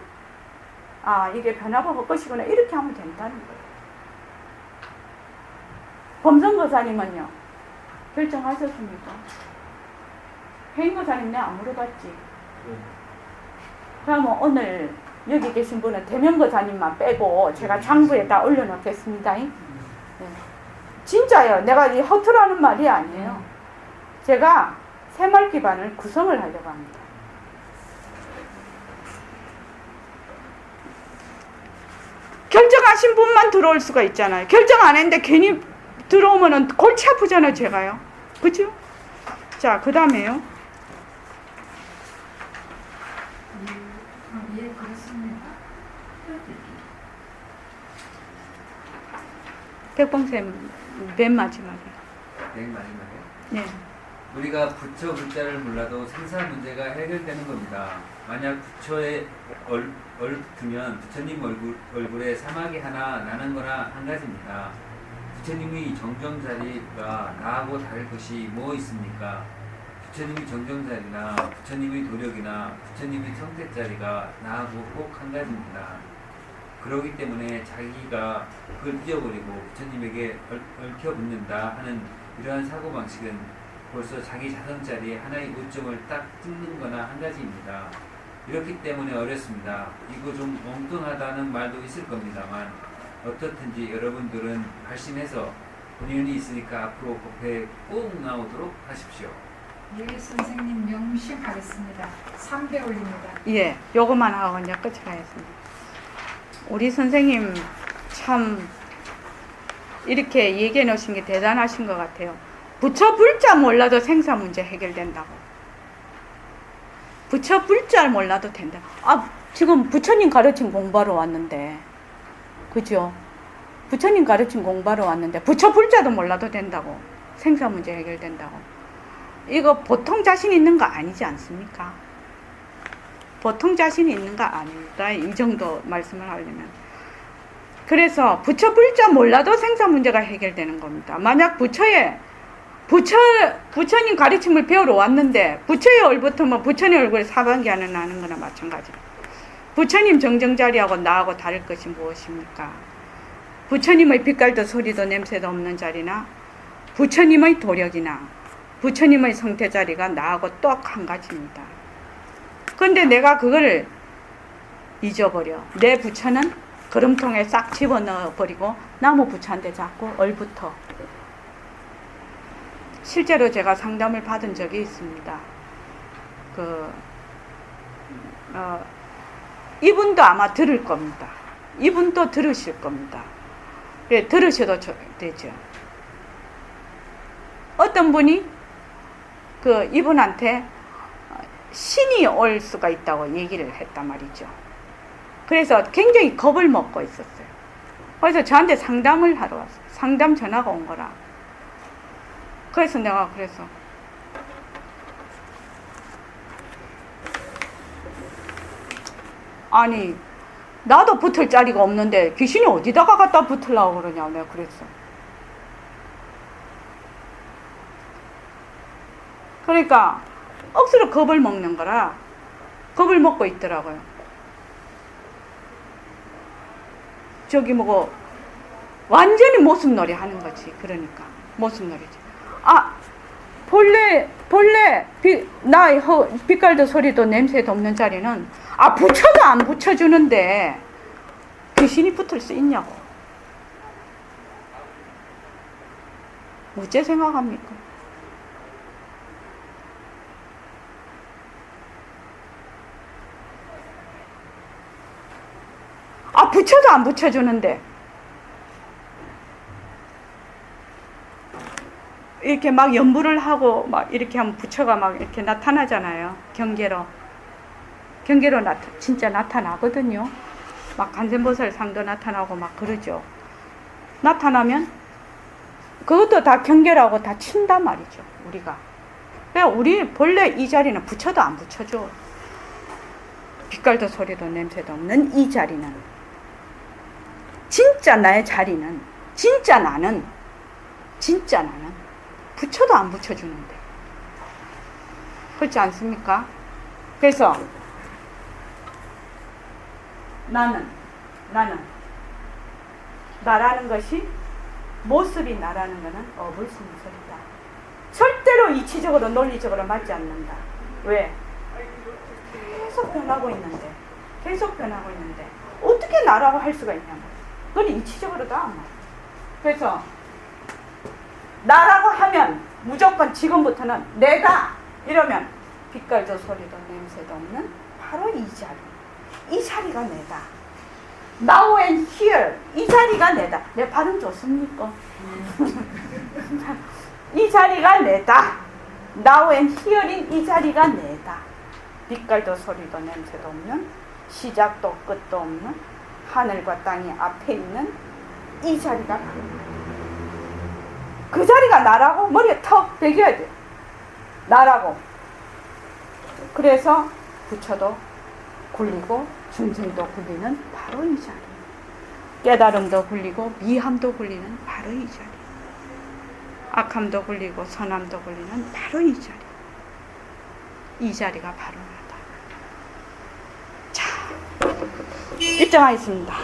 아, 이게 변하고 할 것이구나. 이렇게 하면 된다는 거예요. 범성거사님은요, 결정하셨습니까? 혜인거사님 내가 안 물어봤지? 그러면 오늘 여기 계신 분은 대명거사님만 빼고 제가 장부에 다 올려놓겠습니다. 네. 진짜요. 내가 이 허투루하는 말이 아니에요. 제가 새말기반을 구성을 하려고 합니다. 결정하신 분만 들어올 수가 있잖아요. 결정 안 했는데 괜히 들어오면은 골치 아프잖아요, 제가요. 그죠? 자, 그 다음에요. 예, 그렇습니다. 백봉쌤, 맨 마지막에. 맨 마지막에. 네. 우리가 부처 글자를 몰라도 생사 문제가 해결되는 겁니다. 만약 부처에 얼붙으면 부처님 얼굴에 사막이 하나 나는 거나 한 가지입니다. 부처님의 정정자리가 나하고 다를 것이 뭐 있습니까? 부처님의 정정자리나 부처님의 도력이나 부처님의 성택자리가 나하고 꼭 한 가지입니다. 그러기 때문에 자기가 그걸 잊어버리고 부처님에게 얽혀붙는다 하는 이러한 사고방식은 벌써 자기 자성자리에 하나의 오점을 딱 찍는 거나 한 가지입니다. 이렇기 때문에 어렵습니다. 이거 좀 엉뚱하다는 말도 있을 겁니다만 어떻든지 여러분들은 발심해서 본인이 있으니까 앞으로 법회에 꼭 나오도록 하십시오. 예, 선생님 명심하겠습니다. 3배 올립니다. 예, 요것만 하고 이제 끝을 하겠습니다. 우리 선생님 참 이렇게 얘기해 놓으신 게 대단하신 것 같아요. 부처 불자 몰라도 생사 문제 해결된다고. 부처 불자 몰라도 된다. 아, 지금 부처님 가르친 공부하러 왔는데, 그죠? 부처님 가르친 공부하러 왔는데 부처 불자도 몰라도 된다고. 생사 문제 해결된다고. 이거 보통 자신 있는 거 아니지 않습니까? 보통 자신이 있는 거 아닙니다. 이 정도 말씀을 하려면. 그래서 부처 불자 몰라도 생사 문제가 해결되는 겁니다. 만약 부처님 가르침을 배우러 왔는데 부처의 얼붙으면 부처님 얼굴에 사방기 하나 나는 거나 마찬가지로. 부처님 정정자리하고 나하고 다를 것이 무엇입니까? 부처님의 빛깔도 소리도 냄새도 없는 자리나 부처님의 도력이나 부처님의 성태자리가 나하고 똑 한 가지입니다. 근데 내가 그걸 잊어버려. 내 부처는 그림통에 싹 집어넣어 버리고 나무 부처한테 자꾸 얼붙어. 실제로 제가 상담을 받은 적이 있습니다. 이분도 아마 들을 겁니다. 이분도 들으실 겁니다. 예, 들으셔도 되죠. 어떤 분이 이분한테 신이 올 수가 있다고 얘기를 했단 말이죠. 그래서 굉장히 겁을 먹고 있었어요. 그래서 저한테 상담을 하러 왔어요. 상담 전화가 온 거라. 그래서 내가 아니 나도 붙을 자리가 없는데 귀신이 어디다가 갖다 붙으려고 그러냐 내가 그랬어. 그러니까 억수로 겁을 먹는 거라 겁을 먹고 있더라고요. 저기 완전히 모순놀이 하는 거지. 그러니까 모순놀이지. 아, 본래 빛깔도 소리도 냄새도 없는 자리는 붙여도 안 붙여주는데 귀신이 붙을 수 있냐고. 어째 생각합니까? 붙여도 안 붙여주는데 이렇게 막 연부를 하고 막 이렇게 하면 부처가 막 이렇게 나타나잖아요. 경계로 진짜 나타나거든요. 막 간센보살 상도 나타나고 막 그러죠. 나타나면 그것도 다 경계라고 다 친단 말이죠. 우리가. 그러니까 우리 본래 이 자리는 붙여도 안 붙여줘. 빛깔도 소리도 냄새도 없는 이 자리는, 진짜 나의 자리는, 진짜 나는 붙여도 안 붙여주는데. 그렇지 않습니까? 그래서 나는 나라는 것이, 모습이 나라는 것은 어불성설이다. 절대로 이치적으로 논리적으로 맞지 않는다. 왜? 계속 변하고 있는데 어떻게 나라고 할 수가 있냐고. 그건 이치적으로도 안 맞아. 그래서 나라고 하면 무조건 지금부터는 내가 이러면 빛깔도 소리도 냄새도 없는 바로 이 자리. 이 자리가 내다. Now and here. 이 자리가 내다. 내 발음 좋습니까? 이 자리가 내다. Now and here인 이 자리가 내다. 빛깔도 소리도 냄새도 없는, 시작도 끝도 없는, 하늘과 땅이 앞에 있는 이 자리가 그 자리가 나라고 머리에 턱 베겨야 돼. 나라고. 그래서 부처도 굴리고 중생도 굴리는 바로 이 자리. 깨달음도 굴리고 미함도 굴리는 바로 이 자리. 악함도 굴리고 선함도 굴리는 바로 이 자리. 이 자리가 바로 나다. 자, 입장하겠습니다.